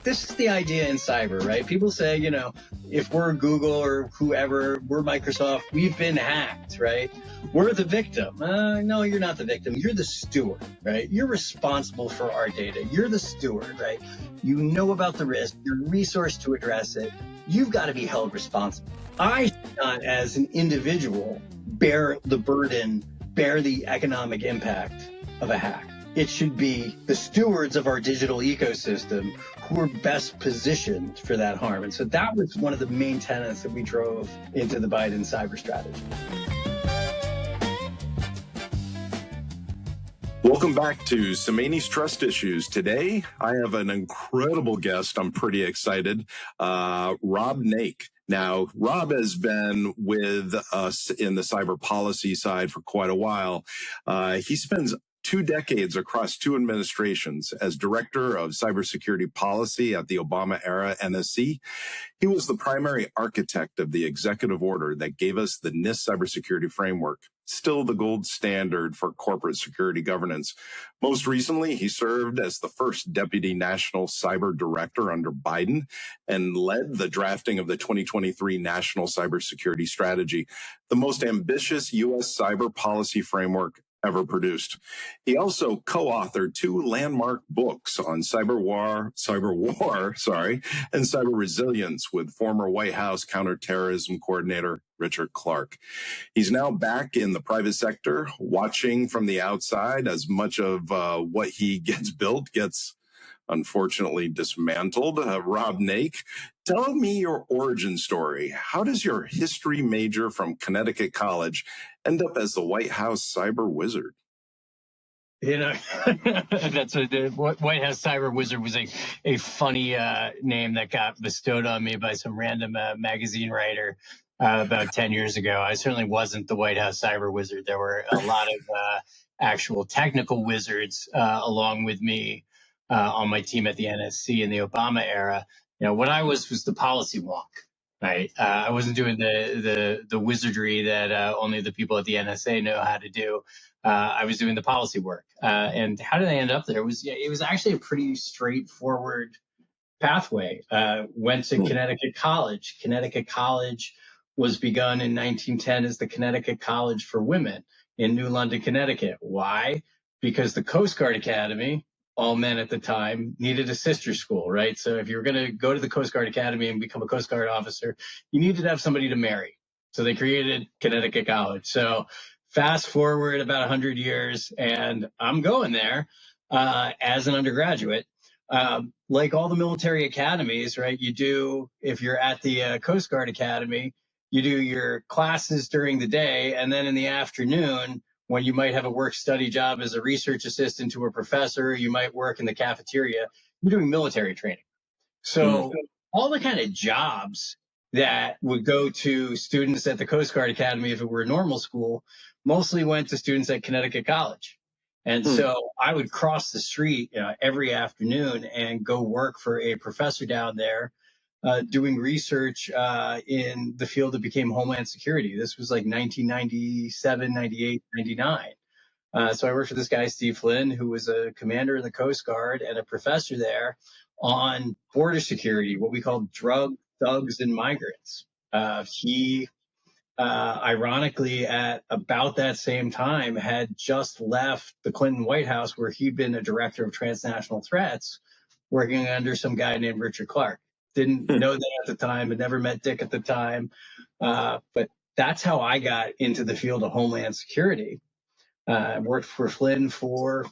This is the idea in cyber, right? People say, if we're Google or whoever, we're Microsoft, we've been hacked, right? We're the victim. No, you're not the victim. You're the steward, right? You're responsible for our data. You're the steward, right? You know about the risk. You're resourced to address it. You've got to be held responsible. I should not, as an individual, bear the burden, bear the economic impact of a hack. It should be the stewards of our digital ecosystem who are best positioned for that harm. And so that was one of the main tenets that we drove into the Biden cyber strategy. Welcome back to Somaini's Trust Issues. Today, I have an incredible guest. I'm pretty excited. Rob Naik. Now, Rob has been with us in the cyber policy side for quite a while. He spends 2 decades across 2 administrations as director of cybersecurity policy at the Obama era NSC. He was the primary architect of the executive order that gave us the NIST cybersecurity framework, still the gold standard for corporate security governance. Most recently, he served as the first deputy national cyber director under Biden and led the drafting of the 2023 National Cybersecurity Strategy, the most ambitious U.S. cyber policy framework ever produced. He also co-authored 2 landmark books on cyber war, and cyber resilience with former White House counterterrorism coordinator Richard Clarke. He's now back in the private sector, watching from the outside as much of what he gets built gets unfortunately dismantled. Rob Naik, tell me your origin story. How does your history major from Connecticut College end up as the White House cyber wizard? That's the White House cyber wizard was a funny name that got bestowed on me by some random magazine writer about 10 years ago. I certainly wasn't the White House cyber wizard. There were a lot of actual technical wizards along with me on my team at the NSC in the Obama era. What I was the policy wonk. Right. I wasn't doing the wizardry that only the people at the NSA know how to do. I was doing the policy work. And how did I end up there? It was actually a pretty straightforward pathway. Went to Connecticut College. Connecticut College was begun in 1910 as the Connecticut College for Women in New London, Connecticut. Why? Because the Coast Guard Academy, all men at the time, needed a sister school, right? So if you were going to go to the Coast Guard Academy and become a Coast Guard officer, you needed to have somebody to marry. So they created Connecticut College. So fast forward about 100 years, and I'm going there as an undergraduate. Like all the military academies, right? You do, if you're at the Coast Guard Academy, you do your classes during the day, and then in the afternoon, when you might have a work-study job as a research assistant to a professor, you might work in the cafeteria, you're doing military training. So all the kind of jobs that would go to students at the Coast Guard Academy if it were a normal school mostly went to students at Connecticut College. And so I would cross the street every afternoon and go work for a professor down there doing research in the field that became Homeland Security. This was like 1997, 98, 99. So I worked for this guy, Steve Flynn, who was a commander in the Coast Guard and a professor there on border security, what we call drug, thugs, and migrants. He, ironically, at about that same time, had just left the Clinton White House, where he'd been a director of transnational threats, working under some guy named Richard Clarke. Didn't know that at the time, had never met Dick at the time. But that's how I got into the field of Homeland Security. I worked for Flynn for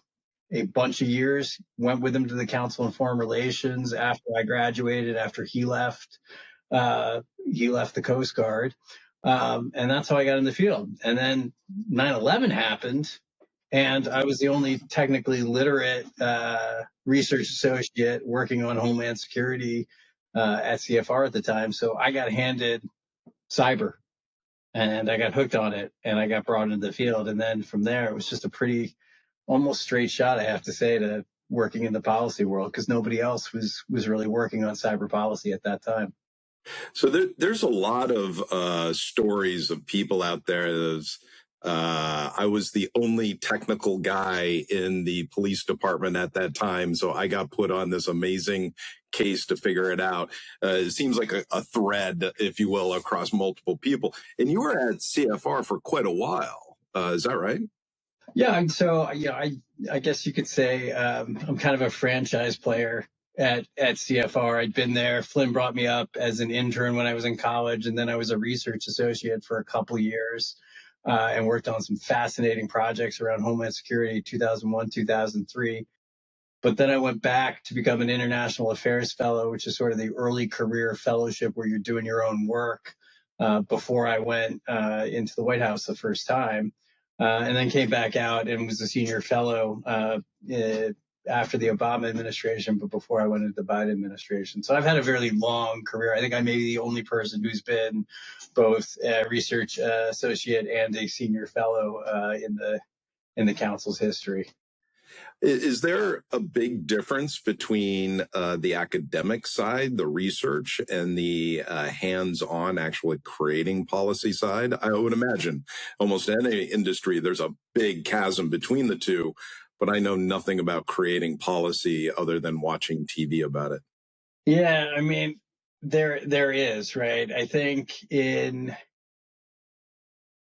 a bunch of years, went with him to the Council on Foreign Relations after I graduated, after he left the Coast Guard. And that's how I got in the field. And then 9/11 happened, and I was the only technically literate research associate working on Homeland Security at CFR at the time. So I got handed cyber, and I got hooked on it, and I got brought into the field. And then from there, it was just a pretty almost straight shot, I have to say, to working in the policy world, because nobody else was really working on cyber policy at that time. So there's a lot of stories of people out there that's I was the only technical guy in the police department at that time, so I got put on this amazing case to figure it out. It seems like a thread, if you will, across multiple people. And you were at CFR for quite a while. Is that right? Yeah, and so I guess you could say I'm kind of a franchise player at CFR. I'd been there. Flynn brought me up as an intern when I was in college, and then I was a research associate for a couple years and worked on some fascinating projects around Homeland Security, 2001, 2003. But then I went back to become an international affairs fellow, which is sort of the early career fellowship where you're doing your own work before I went into the White House the first time. And then came back out and was a senior fellow after the Obama administration, but before I went into the Biden administration. So I've had a very long career. I think I may be the only person who's been both a research associate and a senior fellow in the council's history. Is there a big difference between the academic side, the research, and the hands-on actually creating policy side? I would imagine almost any industry, there's a big chasm between the two, but I know nothing about creating policy other than watching TV about it. Yeah, I mean, there is, right? I think in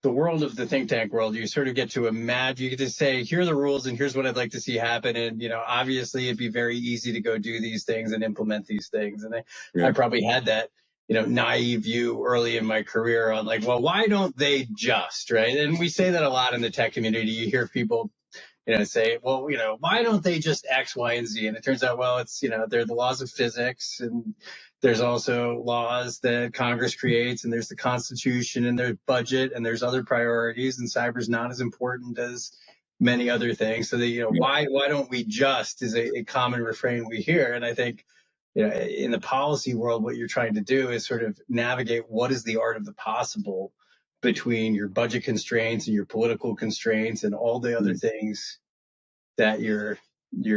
the world of the think tank world, you sort of get to imagine, you get to say, here are the rules and here's what I'd like to see happen. And, obviously it'd be very easy to go do these things and implement these things. And I probably had that, naive view early in my career on like, well, why don't they just, right? And we say that a lot in the tech community. You hear people, say, well, why don't they just X, Y, and Z? And it turns out, well, it's, they're the laws of physics, and there's also laws that Congress creates, and there's the Constitution, and there's budget, and there's other priorities, and cyber's not as important as many other things. So that, why don't we just is a common refrain we hear. And I think, in the policy world, what you're trying to do is sort of navigate what is the art of the possible between your budget constraints and your political constraints and all the other things that you're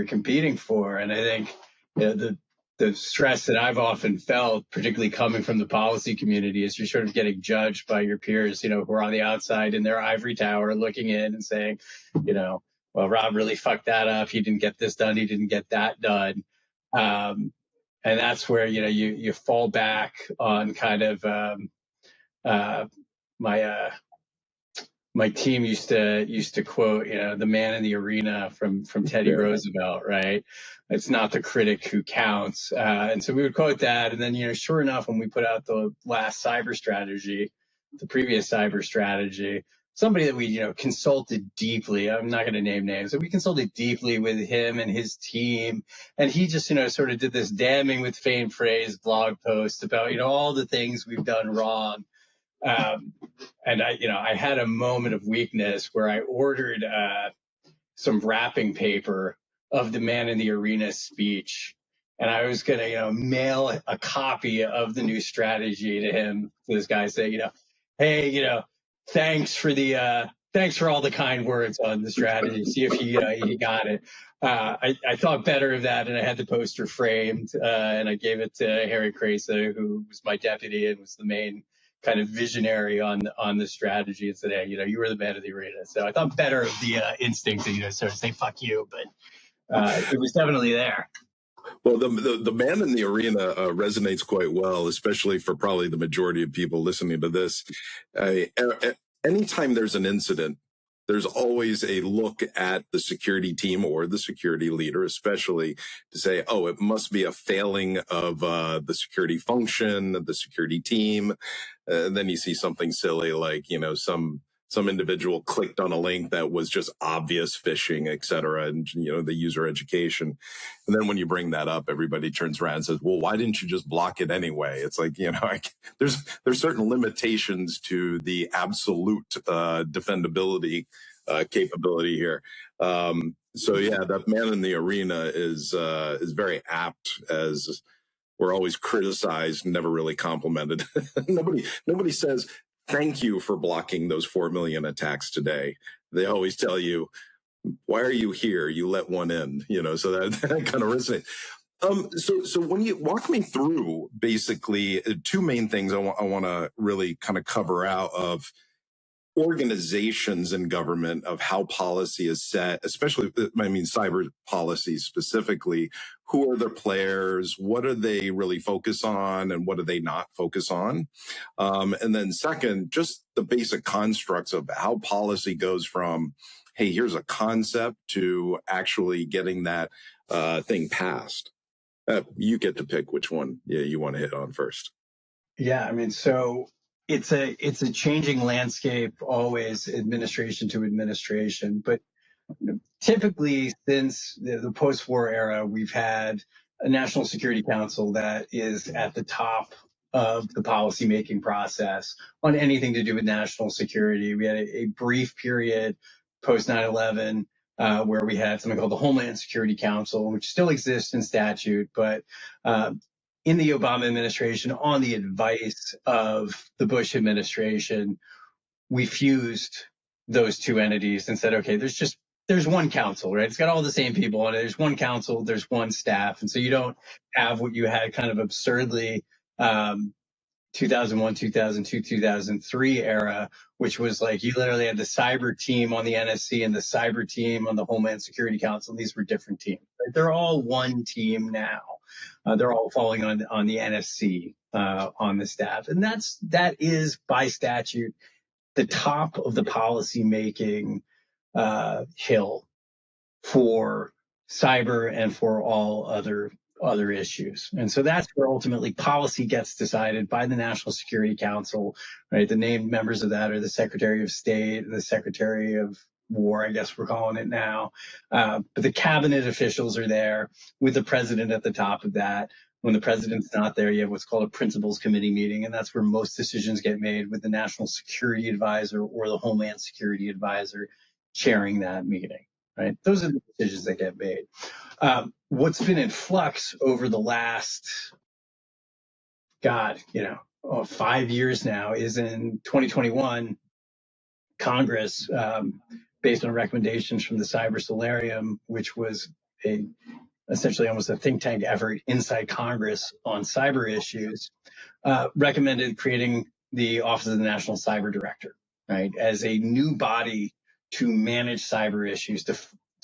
competing for. And I think the stress that I've often felt, particularly coming from the policy community, is you're sort of getting judged by your peers, who are on the outside in their ivory tower looking in and saying, well, Rob really fucked that up. He didn't get this done. He didn't get that done. And that's where, you fall back on kind of my team used to quote, the man in the arena from Teddy Roosevelt, right? It's not the critic who counts. And so we would quote that. And then, sure enough, when we put out the last cyber strategy, the previous cyber strategy, somebody that we, consulted deeply, I'm not going to name names, but we consulted deeply with him and his team. And he just, sort of did this damning with faint phrase blog post about, all the things we've done wrong. And I had a moment of weakness where I ordered some wrapping paper of the man in the arena speech, and I was going to mail a copy of the new strategy to him. To this guy, say, hey, thanks for all the kind words on the strategy. See if he got it. I thought better of that, and I had the poster framed, and I gave it to Harry CISA, who was my deputy and was the main kind of visionary on the strategy, and said, hey, you were the man of the arena. So I thought better of the instinct to, sort of say, fuck you, but it was definitely there. Well, the man in the arena resonates quite well, especially for probably the majority of people listening to this. Anytime there's an incident, there's always a look at the security team or the security leader, especially to say, oh, it must be a failing of the security function, the security team. And then you see something silly like, some individual clicked on a link that was just obvious phishing, et cetera, and, the user education. And then when you bring that up, everybody turns around and says, well, why didn't you just block it anyway? It's like, there's certain limitations to the absolute defendability capability here. So yeah, that man in the arena is very apt, as we're always criticized, never really complimented. Nobody says, thank you for blocking those 4 million attacks today. They always tell you, why are you here? You let one in, so that kind of resonates. So when you walk me through basically two main things I want to really kind of cover out of organizations in government of how policy is set, especially, I mean, cyber policy specifically. Who are the players? What do they really focus on? And what do they not focus on? And then second, just the basic constructs of how policy goes from, hey, here's a concept to actually getting that thing passed. You get to pick which one you want to hit on first. Yeah, I mean, so it's a changing landscape, always administration to administration. But typically, since the post-war era, we've had a National Security Council that is at the top of the policymaking process on anything to do with national security. We had a brief period post 9/11 where we had something called the Homeland Security Council, which still exists in statute, but in the Obama administration, on the advice of the Bush administration, we fused those two entities and said, okay, there's one council, right? It's got all the same people on it. There's one council, there's one staff. And so you don't have what you had kind of absurdly 2001, 2002, 2003 era, which was like you literally had the cyber team on the NSC and the cyber team on the Homeland Security Council. And these were different teams. Right? They're all one team now. They're all falling on the NSC on the staff, and that is by statute the top of the policy making hill for cyber and for all other issues. And so that's where ultimately policy gets decided by the National Security Council, right? The named members of that are the Secretary of State, the Secretary of War, I guess we're calling it now. But the cabinet officials are there with the president at the top of that. When the president's not there, you have what's called a principals committee meeting, and that's where most decisions get made with the National Security Advisor or the Homeland Security Advisor chairing that meeting, right? Those are the decisions that get made. What's been in flux over the last, 5 years now is in 2021, Congress, based on recommendations from the Cyber Solarium, which was essentially almost a think tank effort inside Congress on cyber issues, recommended creating the Office of the National Cyber Director, right, as a new body to manage cyber issues, to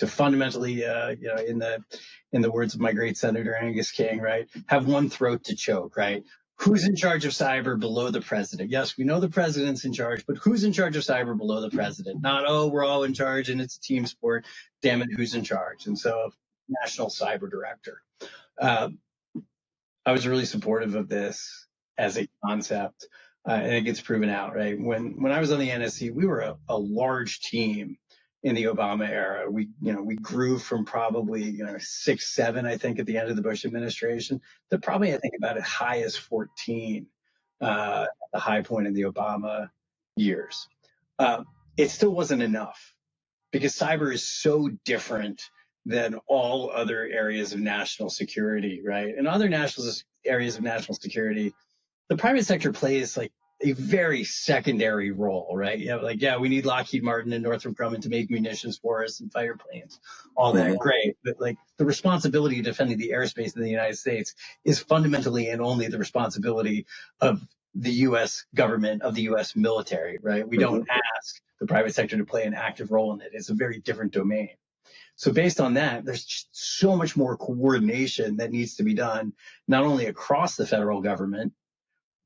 fundamentally, in the words of my great Senator Angus King, right, have one throat to choke, right? Who's in charge of cyber below the president? Yes, we know the president's in charge, but who's in charge of cyber below the president? Not, we're all in charge and it's a team sport. Damn it, who's in charge? And so, National Cyber Director. I was really supportive of this as a concept, and it gets proven out, right? When I was on the NSC, we were a large team in the Obama era. We grew from probably 6, 7, I think, at the end of the Bush administration, to probably, I think, about as high as 14 at the high point in the Obama years. It still wasn't enough because cyber is so different than all other areas of national security, right? In other areas of national security, the private sector plays like a very secondary role, right? We need Lockheed Martin and Northrop Grumman to make munitions for us and fighter planes, all that, great. But like the responsibility of defending the airspace in the United States is fundamentally and only the responsibility of the U.S. government, of the U.S. military, right? We don't ask the private sector to play an active role in it. It's a very different domain. So based on that, there's just so much more coordination that needs to be done, not only across the federal government,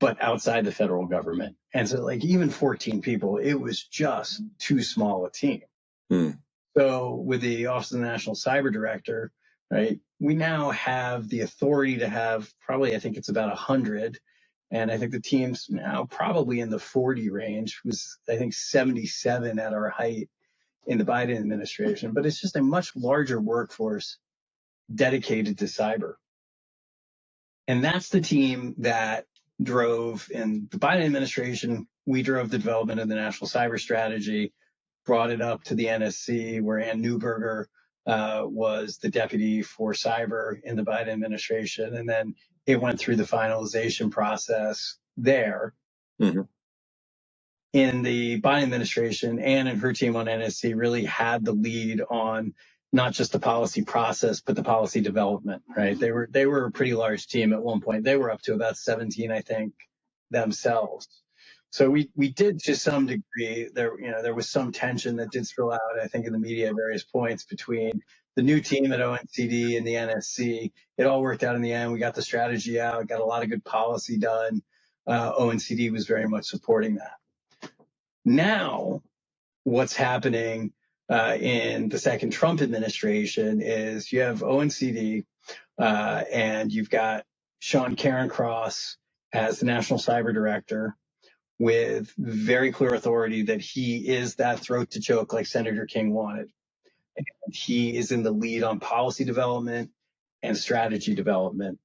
but outside the federal government. And so like even 14 people, it was just too small a team. So with the Office of the National Cyber Director, right, we now have the authority to have probably, I think it's about 100. And I think the team's now probably in the 40 range. It was, I think, 77 at our height in the Biden administration, but it's just a much larger workforce dedicated to cyber. And that's the team that drove, in the Biden administration, we drove the development of the National Cyber Strategy, brought it up to the NSC, where Ann Neuberger was the deputy for cyber in the Biden administration. And then it went through the finalization process there. In the Biden administration, Ann and her team on NSC really had the lead on not just the policy process, but the policy development, right? They were a pretty large team at one point. They were up to about 17, I think, themselves. So we did, to some degree, there was some tension that did spill out, I think, in the media at various points between the new team at ONCD and the NSC. It all worked out in the end. We got the strategy out, got a lot of good policy done. ONCD was very much supporting that. Now, what's happening in the second Trump administration is you have ONCD and you've got Sean Cairncross as the National Cyber Director, with very clear authority that he is that throat to choke like Senator King wanted. And he is in the lead on policy development and strategy development.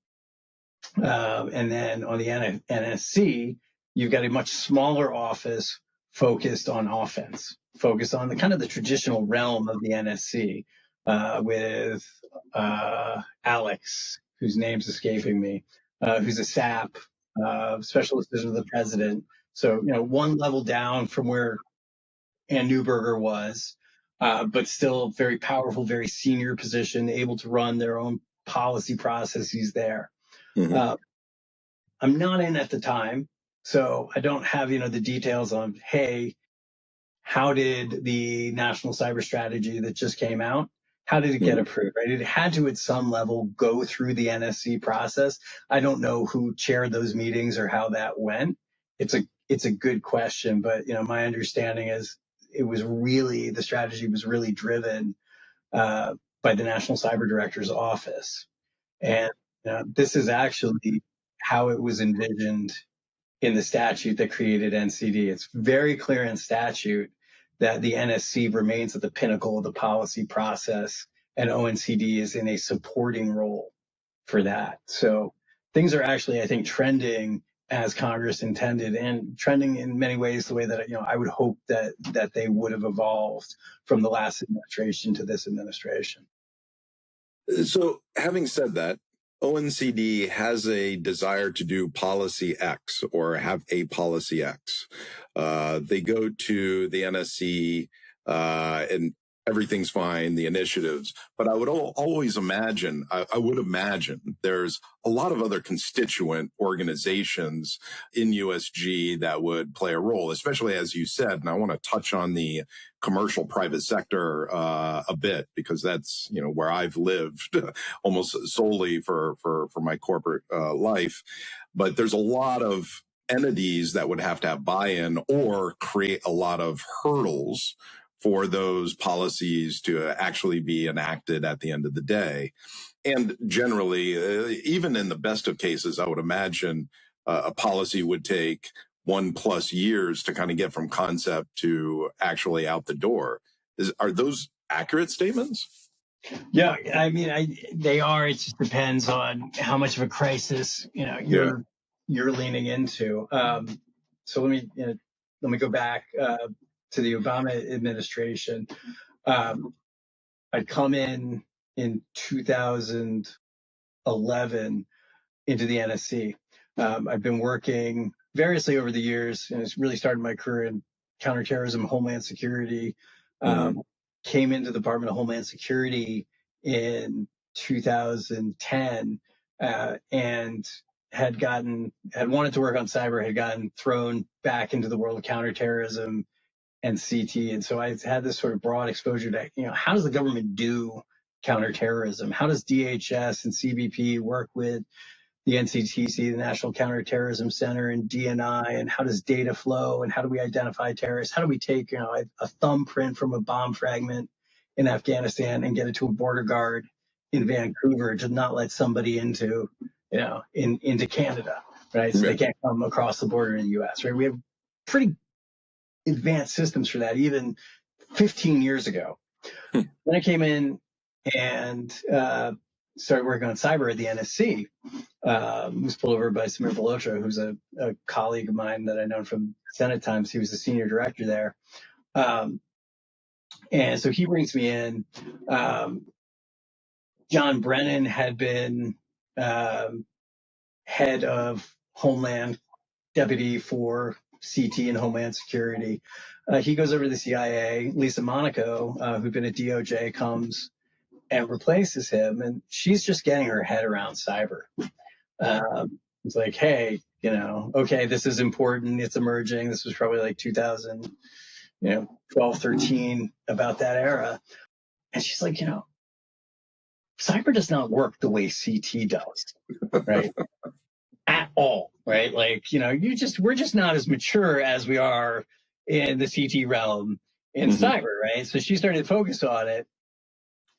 And then on the NSC, you've got a much smaller office focused on offense, focused on the kind of the traditional realm of the NSC, with Alex, whose name's escaping me, who's a SAP, special assistant to the president. So, one level down from where Ann Neuberger was, but still very powerful, very senior position, able to run their own policy processes there. Mm-hmm. I'm not in at the time, so I don't have, the details on, hey, how did the national cyber strategy that just came out, how did it get approved, right? It had to, at some level, go through the NSC process. I don't know who chaired those meetings or how that went. It's a good question, but, my understanding is the strategy was really driven by the National Cyber Director's office. And this is actually how it was envisioned in the statute that created NCD. It's very clear in statute that the NSC remains at the pinnacle of the policy process, and ONCD is in a supporting role for that. So things are actually, I think, trending as Congress intended, and trending in many ways the way that, I would hope that they would have evolved from the last administration to this administration. So having said that, ONCD has a desire to do policy X or have a policy X. They go to the NSC and everything's fine, the initiatives. But I would always imagine, I would imagine there's a lot of other constituent organizations in USG that would play a role, especially as you said, and I want to touch on the commercial private sector a bit, because that's, where I've lived almost solely for my corporate life. But there's a lot of entities that would have to have buy-in or create a lot of hurdles for those policies to actually be enacted at the end of the day. And generally, even in the best of cases, I would imagine a policy would take 1+ years to kind of get from concept to actually out the door. Are those accurate statements? Yeah, I mean, they are. It just depends on how much of a crisis you're leaning into. So let me go back to the Obama administration. I'd come in 2011 into the NSC. I've been working variously over the years, and it's really started my career in counterterrorism, homeland security. Came into the Department of Homeland Security in 2010, and had wanted to work on cyber, had gotten thrown back into the world of counterterrorism and CT. And so I had this sort of broad exposure to, how does the government do counterterrorism? How does DHS and CBP work with the NCTC, the National Counterterrorism Center, and DNI, and how does data flow, and how do we identify terrorists? How do we take, a thumbprint from a bomb fragment in Afghanistan and get it to a border guard in Vancouver to not let somebody into Canada, right? So they can't come across the border in the U.S., right? We have pretty advanced systems for that, even 15 years ago. Then I came in and started working on cyber at the NSC. Was pulled over by Samir Balotra, who's a colleague of mine that I know from Senate times. He was the senior director there. And so he brings me in. John Brennan had been head of Homeland, deputy for CT and Homeland Security. He goes over to the CIA. Lisa Monaco, who'd been at DOJ, comes and replaces him, and she's just getting her head around cyber. It's like, hey, okay, this is important. It's emerging. This was probably like 2012, 13, about that era. And she's like, cyber does not work the way CT does, right? At all, right? Like, we're just not as mature as we are in the CT realm in cyber, right? So she started to focus on it.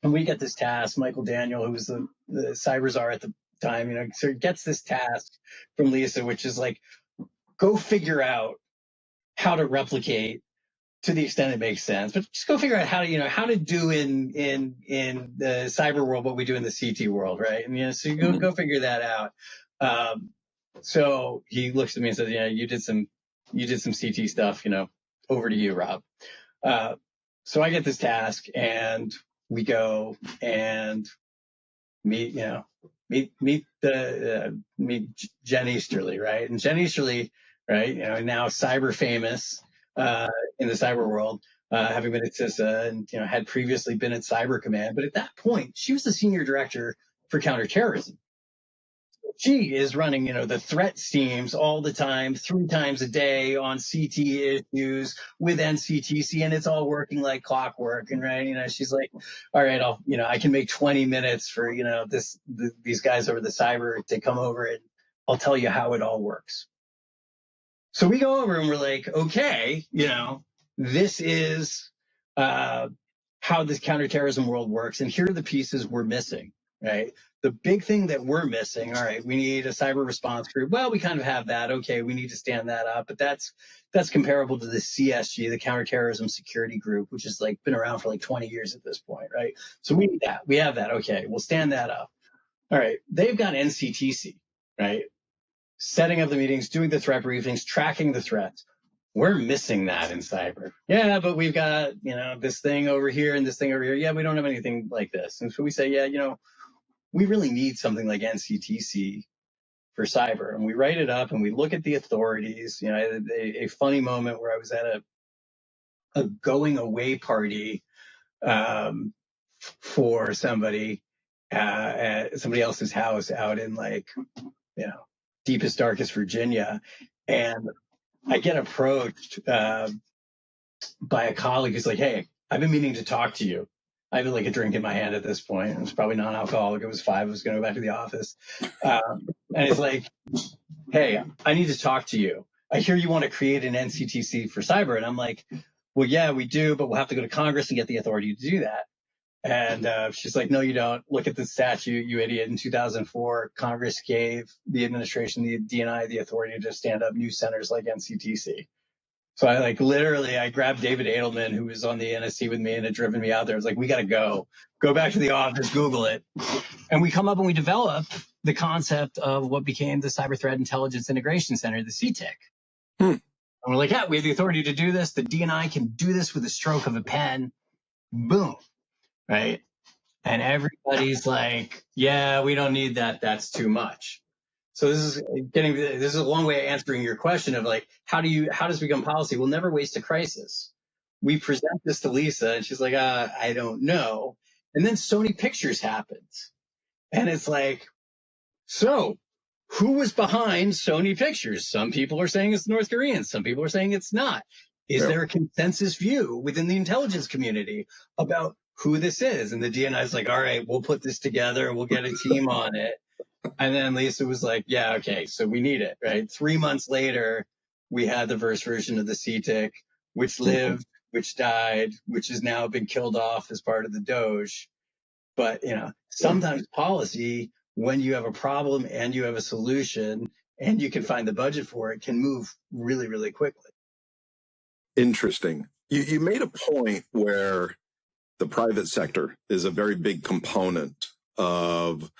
And we get this task, Michael Daniel, who was the cyber czar at the time, so gets this task from Lisa, which is like, go figure out how to replicate to the extent it makes sense, but just go figure out how to do in the cyber world what we do in the CT world, right? And so you go figure that out. So he looks at me and says, you did some CT stuff, over to you, Rob. So I get this task and we go and meet Jen Easterly, right? And Jen Easterly, right, now cyber famous in the cyber world, having been at CISA and had previously been at Cyber Command, but at that point she was the senior director for counterterrorism. She is running, the threat teams all the time, 3 times a day on CT issues with NCTC, and it's all working like clockwork. And right, she's like, all right, I can make 20 minutes for, these guys over the cyber to come over and I'll tell you how it all works. So we go over and we're like, okay, this is how this counterterrorism world works, and here are the pieces we're missing, right? The big thing that we're missing, all right, we need a cyber response group. Well, we kind of have that. Okay, we need to stand that up, but that's comparable to the CSG, the Counterterrorism Security Group, which has been around for 20 years at this point, right? So we need that. We have that. Okay, we'll stand that up. All right, they've got NCTC, right? Setting up the meetings, doing the threat briefings, tracking the threats. We're missing that in cyber. Yeah, but we've got, this thing over here and this thing over here. Yeah, we don't have anything like this. And so we say, yeah, we really need something like NCTC for cyber. And we write it up and we look at the authorities. I had a funny moment where I was at a going away party for somebody at somebody else's house out in deepest, darkest Virginia. And I get approached by a colleague who's like, hey, I've been meaning to talk to you. I had a drink in my hand at this point. It was probably non-alcoholic. It was 5. I was going to go back to the office. And it's like, hey, I need to talk to you. I hear you want to create an NCTC for cyber. And I'm like, well, yeah, we do, but we'll have to go to Congress and get the authority to do that. And she's like, no, you don't. Look at the statute, you idiot. In 2004, Congress gave the administration, the DNI, the authority to stand up new centers like NCTC. So I I grabbed David Edelman, who was on the NSC with me and had driven me out there. I was like, we got to go back to the office, Google it. And we come up and we develop the concept of what became the Cyber Threat Intelligence Integration Center, the CTIC. And we're like, yeah, we have the authority to do this. The DNI can do this with a stroke of a pen. Boom. Right. And everybody's like, yeah, we don't need that. That's too much. So this is a long way of answering your question of how does it become policy? We'll never waste a crisis. We present this to Lisa and she's like, I don't know. And then Sony Pictures happens. And it's like, so who was behind Sony Pictures? Some people are saying it's the North Koreans. Some people are saying it's not. Is there a consensus view within the intelligence community about who this is? And the DNI is like, all right, we'll put this together. We'll get a team on it. And then Lisa was like, yeah, okay, so we need it, right? 3 months later, we had the first version of the CTIC, which lived, which died, which has now been killed off as part of the Doge. But, sometimes policy, when you have a problem and you have a solution and you can find the budget for it, can move really, really quickly. Interesting. You made a point where the private sector is a very big component of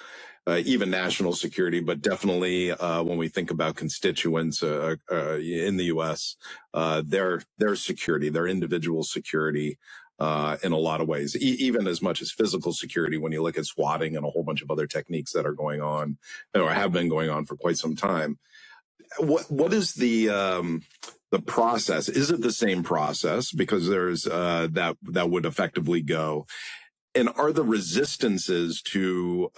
even national security, but definitely when we think about constituents in the U.S., their security, their individual security in a lot of ways, even as much as physical security when you look at swatting and a whole bunch of other techniques that are going on or have been going on for quite some time. What is the process? Is it the same process? Because there's that would effectively go. And are the resistances to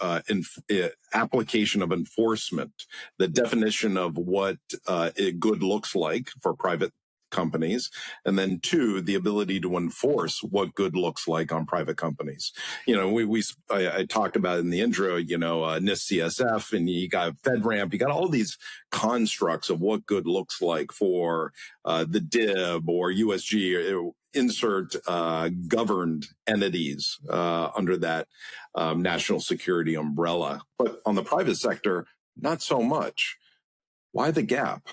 application of enforcement, the definition of what good looks like for private companies, and then two, the ability to enforce what good looks like on private companies. You know, I talked about in the intro, you know, NIST CSF, and you got FedRAMP, you got all these constructs of what good looks like for the DIB or USG, or insert governed entities under that national security umbrella. But on the private sector, not so much. Why the gap?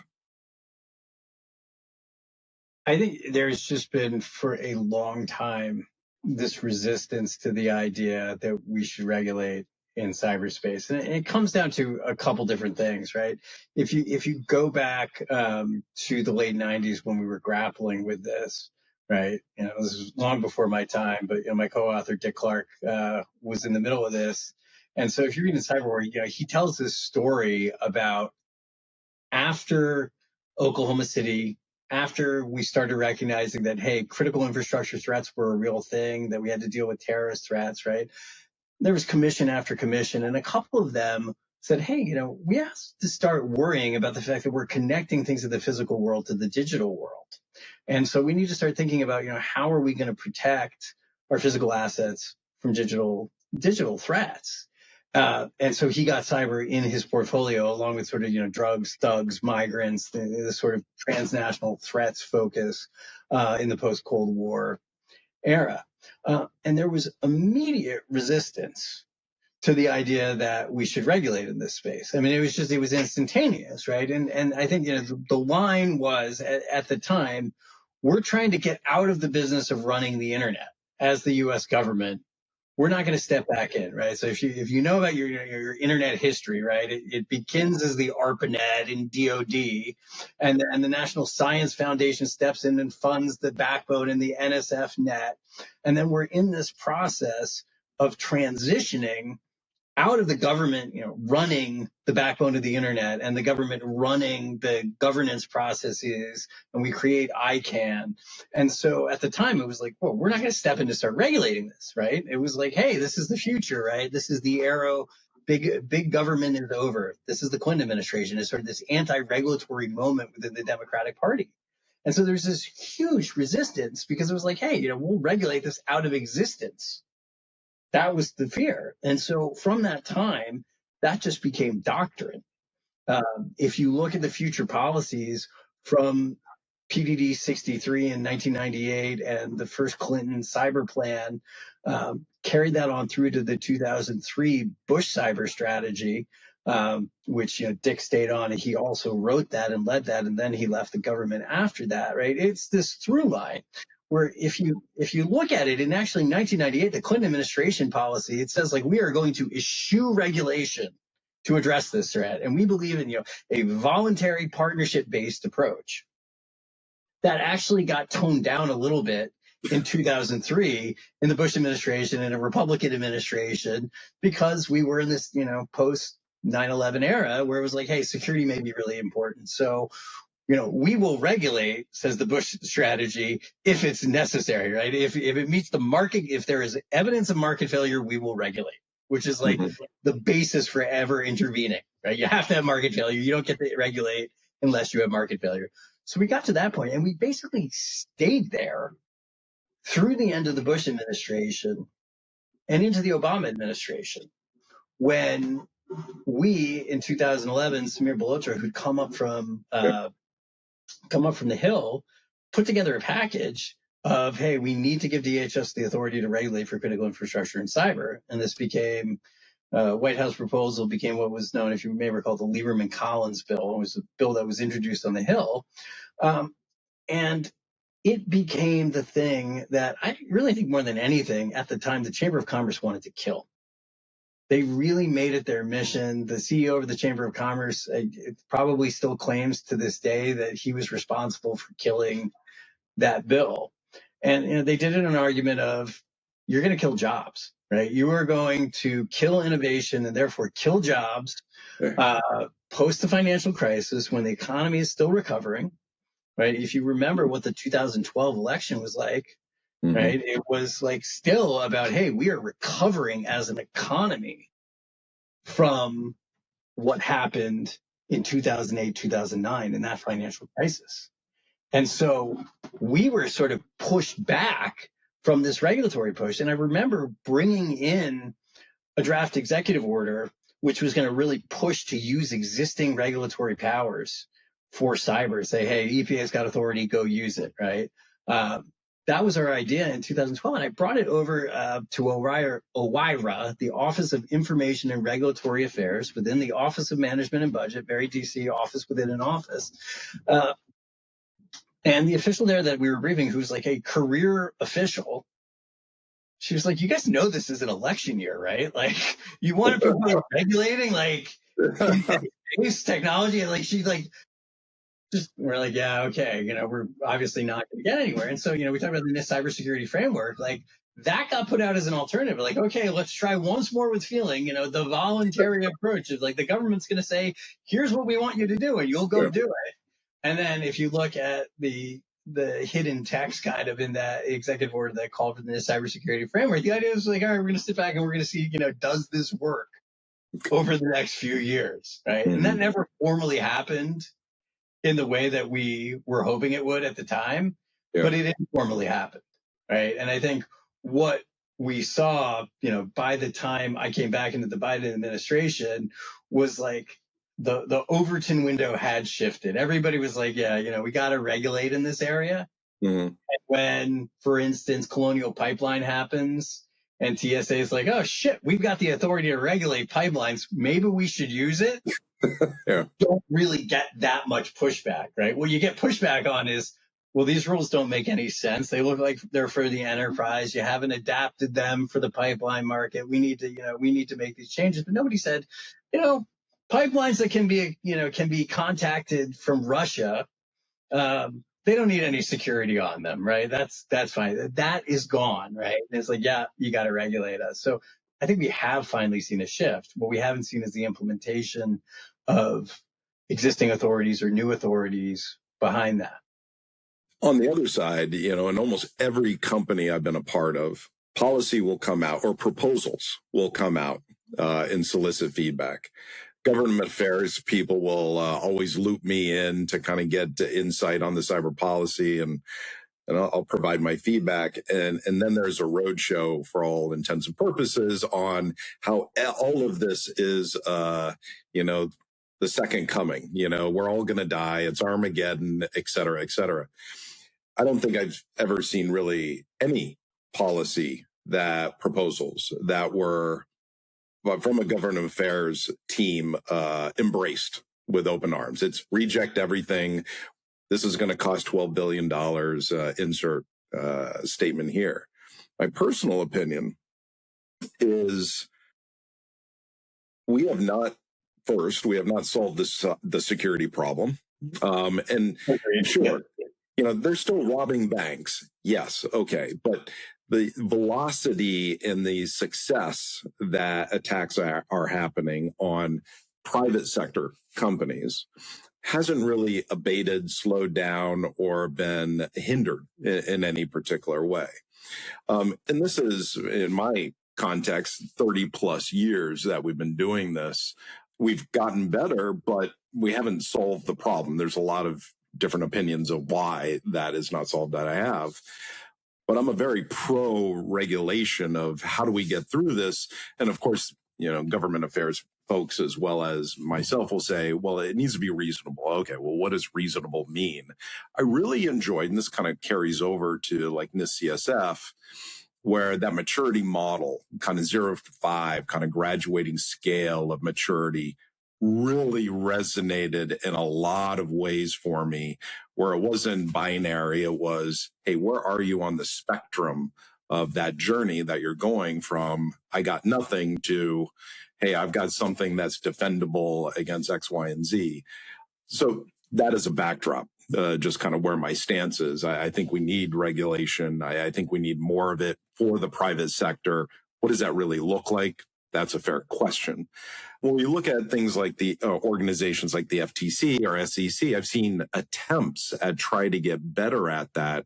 I think there's just been for a long time this resistance to the idea that we should regulate in cyberspace, and it comes down to a couple different things, right? If you go back to the late '90s when we were grappling with this, right? You know, this was long before my time, but you know, my co-author Dick Clark was in the middle of this, and so if you're reading Cyberwar, you know, he tells this story about after Oklahoma City, after we started recognizing that, hey, critical infrastructure threats were a real thing, that we had to deal with terrorist threats, right? There was commission after commission, and a couple of them said, hey, you know, we have to start worrying about the fact that we're connecting things in the physical world to the digital world. And so we need to start thinking about, you know, how are we going to protect our physical assets from digital threats? And so he got cyber in his portfolio along with sort of, you know, drugs, thugs, migrants, the sort of transnational threats focus in the post-Cold War era. And there was immediate resistance to the idea that we should regulate in this space. I mean, it was instantaneous, right? And I think, you know, the line was at the time, we're trying to get out of the business of running the internet as the U.S. government. We're not going to step back in, right? So if you know about your internet history, right, it begins as the ARPANET in DoD, and the National Science Foundation steps in and funds the backbone in the NSF net, and then we're in this process of transitioning out of the government, you know, running the backbone of the internet and the government running the governance processes, and we create ICANN. And so at the time, it was like, well, we're not going to step in to start regulating this, right? It was like, hey, this is the future, right? This is the era. Big government is over. This is the Clinton administration. It's sort of this anti-regulatory moment within the Democratic Party. And so there's this huge resistance because it was like, hey, you know, we'll regulate this out of existence. That was the fear. And so from that time, that just became doctrine. If you look at the future policies from PDD 63 in 1998 and the first Clinton cyber plan, carried that on through to the 2003 Bush cyber strategy, which, you know, Dick stayed on, and he also wrote that and led that, and then he left the government after that, right? It's this through line where if you look at it, in actually 1998, the Clinton administration policy, it says like, we are going to eschew regulation to address this threat. And we believe in, you know, a voluntary partnership-based approach. That actually got toned down a little bit in 2003 in the Bush administration and a Republican administration, because we were in this, you know, post 9/11 era where it was like, hey, security may be really important. So, you know, we will regulate, says the Bush strategy, if it's necessary, right? If it meets the market, if there is evidence of market failure, we will regulate, which is like the basis for ever intervening, right? You have to have market failure. You don't get to regulate unless you have market failure. So we got to that point, and we basically stayed there through the end of the Bush administration and into the Obama administration, when we, in 2011, Samir Balotra, who'd come up from the Hill, put together a package of, hey, we need to give DHS the authority to regulate for critical infrastructure and cyber. And this became, White House proposal became what was known, if you may recall, the Lieberman-Collins bill. It was a bill that was introduced on the Hill. And it became the thing that I really think more than anything at the time the Chamber of Commerce wanted to kill. They really made it their mission. The CEO of the Chamber of Commerce probably still claims to this day that he was responsible for killing that bill. And you know, they did it in an argument of, you're going to kill jobs, right? You are going to kill innovation and therefore kill jobs post the financial crisis when the economy is still recovering, right? If you remember what the 2012 election was like, right? It was like still about, hey, we are recovering as an economy from what happened in 2008, 2009 in that financial crisis. And so we were sort of pushed back from this regulatory push. And I remember bringing in a draft executive order, which was going to really push to use existing regulatory powers for cyber, say, hey, EPA's got authority, go use it, right? That was our idea in 2012. And I brought it over to OIRA, the Office of Information and Regulatory Affairs, within the Office of Management and Budget, very DC office within an office. And the official there that we were briefing, who's like a career official, she was like, you guys know this is an election year, right? Like, you want to promote regulating, like, space technology? And like, she's like, we're like, yeah, okay. We're obviously not going to get anywhere. And so, we talked about the NIST cybersecurity framework, like that got put out as an alternative. Like, okay, let's try once more with feeling, the voluntary approach is like the government's going to say, here's what we want you to do, and you'll go do it. And then if you look at the hidden text kind of in that executive order that called for the cybersecurity framework, the idea is like, all right, we're going to sit back and we're going to see, does this work over the next few years, right? And that never formally happened in the way that we were hoping it would at the time, but it informally happened, right? And I think what we saw, by the time I came back into the Biden administration was like, the Overton window had shifted. Everybody was like, yeah, we got to regulate in this area. And when, for instance, Colonial Pipeline happens and TSA is like, oh shit, we've got the authority to regulate pipelines. Maybe we should use it. Don't really get that much pushback, right? What you get pushback on is, well, these rules don't make any sense. They look like they're for the enterprise. You haven't adapted them for the pipeline market. We need to make these changes. But nobody said, pipelines that can be contacted from Russia, they don't need any security on them, right? That's fine. That is gone, right? And it's like, yeah, you got to regulate us. So I think we have finally seen a shift. What we haven't seen is the implementation of existing authorities or new authorities behind that. On the other side, in almost every company I've been a part of, policy will come out or proposals will come out and solicit feedback. Government affairs people will always loop me in to kind of get insight on the cyber policy, and I'll provide my feedback. And then there's a roadshow for all intents and purposes on how all of this is, the second coming. We're all going to die. It's Armageddon, et cetera, et cetera. I don't think I've ever seen really any policy proposals that were from a government affairs team embraced with open arms. It's reject everything. This is going to cost $12 billion, insert statement here. My personal opinion is we have not solved the security problem. And sure, they're still robbing banks. Yes. Okay. But the velocity and the success that attacks are happening on private sector companies hasn't really abated, slowed down, or been hindered in any particular way. And this is, in my context, 30 plus years that we've been doing this. We've gotten better, but we haven't solved the problem. There's a lot of different opinions of why that is not solved that I have. But I'm a very pro regulation of how do we get through this. And of course, government affairs folks as well as myself will say, well, it needs to be reasonable. Okay, well, what does reasonable mean? I really enjoyed, and this kind of carries over to like NIST CSF, where that maturity model, kind of 0 to 5, kind of graduating scale of maturity, really resonated in a lot of ways for me, where it wasn't binary. It was, hey, where are you on the spectrum of that journey that you're going from, I got nothing, to, hey, I've got something that's defendable against X, Y, and Z. So that is a backdrop, just kind of where my stance is. I think we need regulation. I think we need more of it for the private sector. What does that really look like? That's a fair question. When we look at things like the organizations like the FTC or SEC, I've seen attempts at trying to get better at that.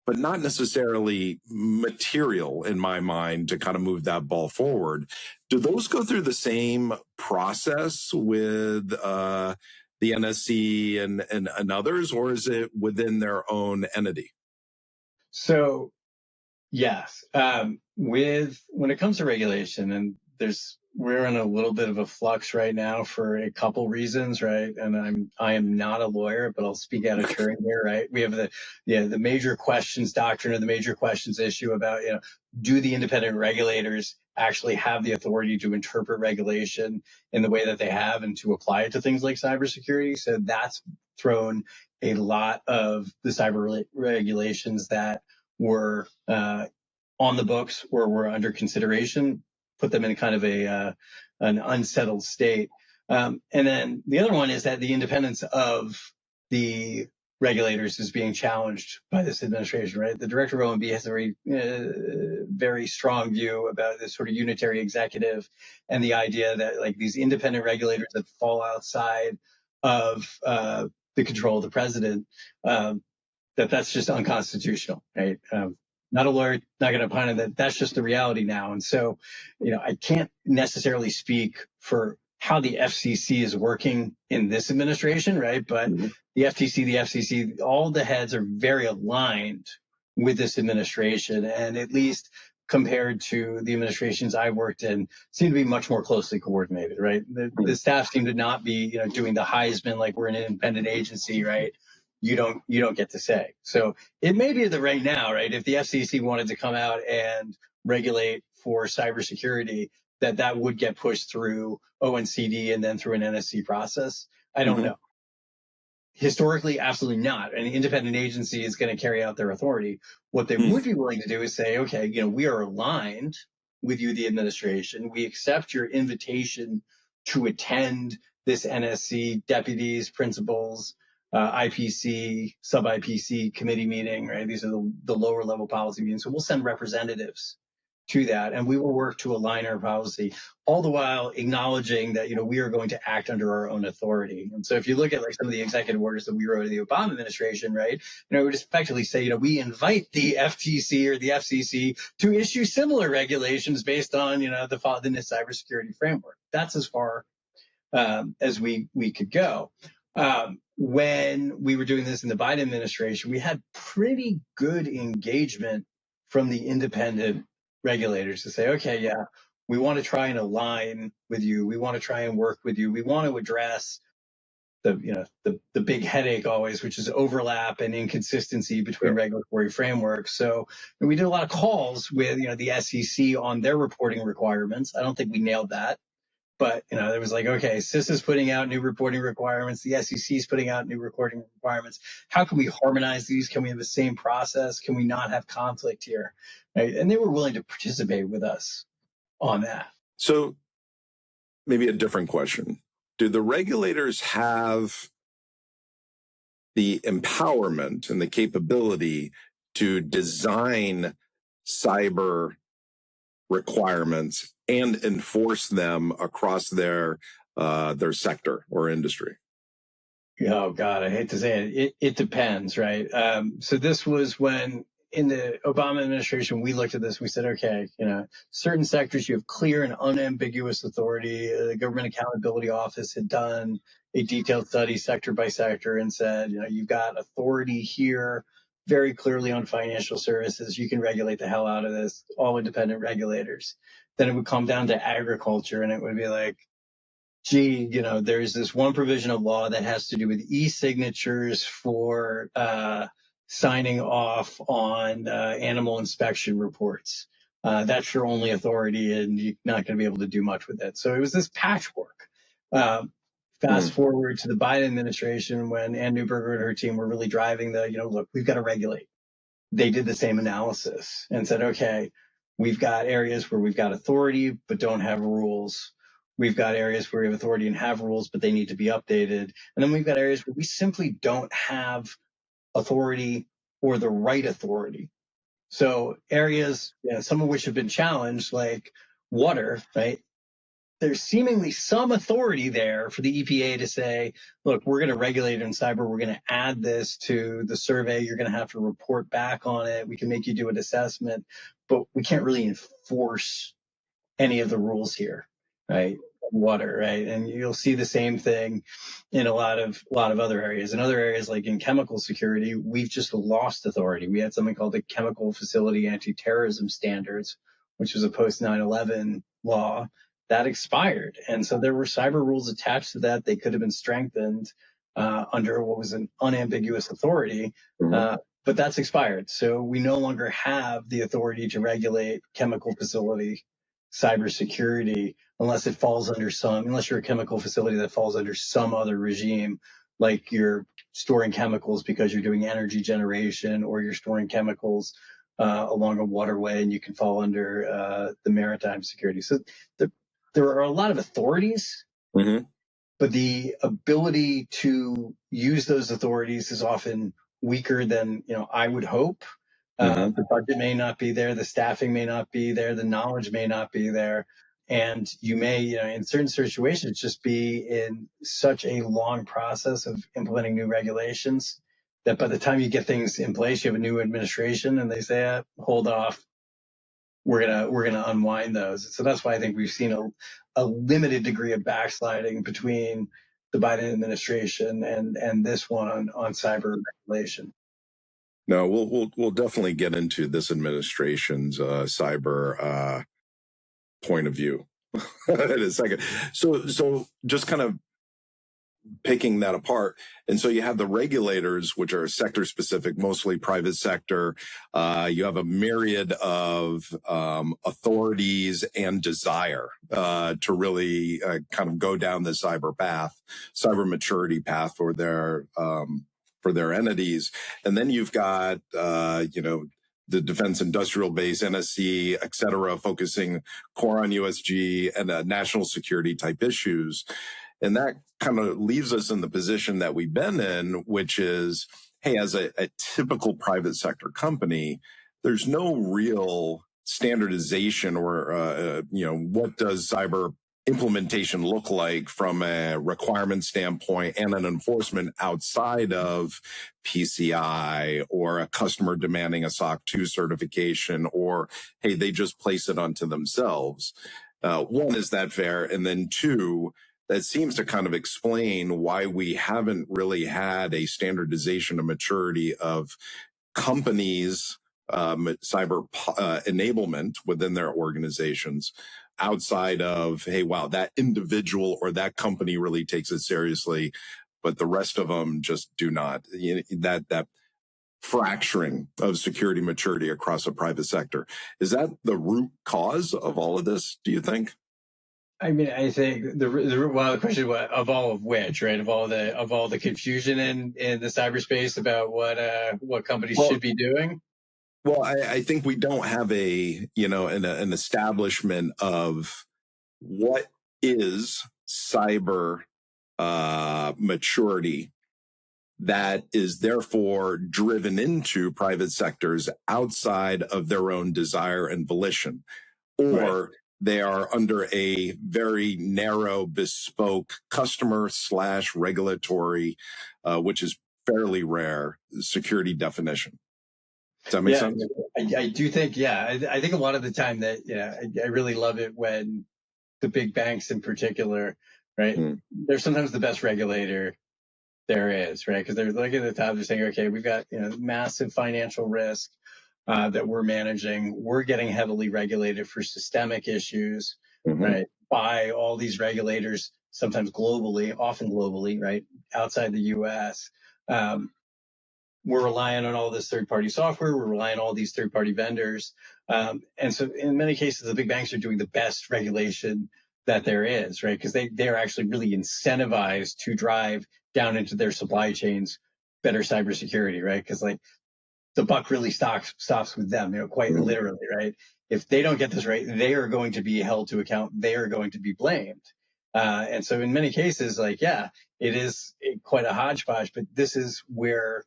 but not necessarily material in my mind to kind of move that ball forward. Do those go through the same process with the NSC and others, or is it within their own entity? So yes, when it comes to regulation, and we're in a little bit of a flux right now for a couple reasons, right? And I am not a lawyer, but I'll speak out of turn here, right? We have the major questions doctrine, or the major questions issue about, do the independent regulators actually have the authority to interpret regulation in the way that they have and to apply it to things like cybersecurity? So that's thrown a lot of the cyber regulations that were on the books or were under consideration, put them in kind of an unsettled state. And then the other one is that the independence of the regulators is being challenged by this administration, right? The director of OMB has a very strong view about this sort of unitary executive and the idea that like these independent regulators that fall outside of the control of the president, that's just unconstitutional, right? Not a lawyer, not going to opine on that. That's just the reality now. And so, I can't necessarily speak for how the FCC is working in this administration, right? But the FCC, all the heads are very aligned with this administration, and at least compared to the administrations I worked in, seem to be much more closely coordinated, right? The staff seem to not be, doing the Heisman like we're an independent agency, right? You don't get to say. So it may be that right now, right, if the FCC wanted to come out and regulate for cybersecurity, that would get pushed through ONCD and then through an NSC process. I don't know. Historically, absolutely not. An independent agency is going to carry out their authority. What they would be willing to do is say, okay, we are aligned with you, the administration. We accept your invitation to attend this NSC deputies, principals, IPC, sub-IPC committee meeting, right? These are the lower level policy meetings. So we'll send representatives to that, and we will work to align our policy, all the while acknowledging that, we are going to act under our own authority. And so if you look at like some of the executive orders that we wrote in the Obama administration, right, it would effectively say, we invite the FTC or the FCC to issue similar regulations based on, the NIST cybersecurity framework. That's as far as we could go. When we were doing this in the Biden administration, we had pretty good engagement from the independent regulators to say, okay, yeah, we want to try and align with you. We want to try and work with you. We want to address the big headache always, which is overlap and inconsistency between regulatory frameworks. So we did a lot of calls with, the SEC on their reporting requirements. I don't think we nailed that. But, it was like, okay, CISA is putting out new reporting requirements. The SEC is putting out new reporting requirements. How can we harmonize these? Can we have the same process? Can we not have conflict here? Right? And they were willing to participate with us on that. So maybe a different question. Do the regulators have the empowerment and the capability to design cyber requirements and enforce them across their sector or industry? Oh God, I hate to say it. It depends, right? So this was when in the Obama administration, we looked at this, we said, okay, certain sectors, you have clear and unambiguous authority. The Government Accountability Office had done a detailed study sector by sector and said, you've got authority here very clearly on financial services. You can regulate the hell out of this, all independent regulators. Then it would come down to agriculture and it would be like, gee, there's this one provision of law that has to do with e-signatures for signing off on animal inspection reports. That's your only authority, and you're not going to be able to do much with it. So it was this patchwork. Fast forward to the Biden administration when Ann Neuberger and her team were really driving look, we've got to regulate. They did the same analysis and said, okay, we've got areas where we've got authority but don't have rules. We've got areas where we have authority and have rules, but they need to be updated. And then we've got areas where we simply don't have authority or the right authority. So areas, some of which have been challenged, like water, right? there's seemingly some authority there for the EPA to say, look, we're going to regulate in cyber. We're going to add this to the survey. You're going to have to report back on it. We can make you do an assessment, but we can't really enforce any of the rules here, right? Water, right? And you'll see the same thing in a lot of other areas. In other areas, like in chemical security, we've just lost authority. We had something called the Chemical Facility Anti-Terrorism Standards, which was a post 9/11 law that expired. And so there were cyber rules attached to that. They could have been strengthened under what was an unambiguous authority. But that's expired. So we no longer have the authority to regulate chemical facility cybersecurity unless you're a chemical facility that falls under some other regime, like you're storing chemicals because you're doing energy generation, or you're storing chemicals along a waterway, and you can fall under the maritime security. So there are a lot of authorities, but the ability to use those authorities is often weaker than I would hope. The budget may not be there, the staffing may not be there, the knowledge may not be there, and you may, in certain situations, just be in such a long process of implementing new regulations that by the time you get things in place, you have a new administration, and they say, "Hold off, we're gonna unwind those." So that's why I think we've seen a limited degree of backsliding between the Biden administration and this one on cyber regulation. No, we'll definitely get into this administration's cyber point of view in a second. So just kind of picking that apart. And so you have the regulators, which are sector specific, mostly private sector. You have a myriad of authorities and desire to really kind of go down the cyber maturity path for their entities. And then you've got, the defense industrial base, NSC, et cetera, focusing core on USG and national security type issues. And that kind of leaves us in the position that we've been in, which is, hey, as a typical private sector company, there's no real standardization or, what does cyber implementation look like from a requirement standpoint and an enforcement outside of PCI or a customer demanding a SOC 2 certification, or, hey, they just place it onto themselves. One, is that fair? And then two, that seems to kind of explain why we haven't really had a standardization of maturity of companies' cyber enablement within their organizations outside of, hey, wow, that individual or that company really takes it seriously, but the rest of them just do not. That fracturing of security maturity across a private sector. Is that the root cause of all of this, do you think? I mean, I think the question of all of which, right? Of all the confusion in the cyberspace about what companies should be doing. Well, I think we don't have an establishment of what is cyber maturity that is therefore driven into private sectors outside of their own desire and volition, or right. They are under a very narrow, bespoke customer/regulatory, which is fairly rare, security definition. Does that make sense? I do think, I think a lot of the time that, I really love it when the big banks in particular, right? They're sometimes the best regulator there is, right? Because they're looking at the top, they're saying, okay, we've got massive financial risk that we're managing. We're getting heavily regulated for systemic issues, right? By all these regulators, sometimes globally, often globally, right? Outside the US. We're relying on all this third-party software. We're relying on all these third-party vendors. And so in many cases, the big banks are doing the best regulation that there is, right? Because they're actually really incentivized to drive down into their supply chains better cybersecurity, right? Because like the buck really stops with them, quite literally, right? If they don't get this right, they are going to be held to account. They are going to be blamed. And so in many cases, it is quite a hodgepodge, but this is where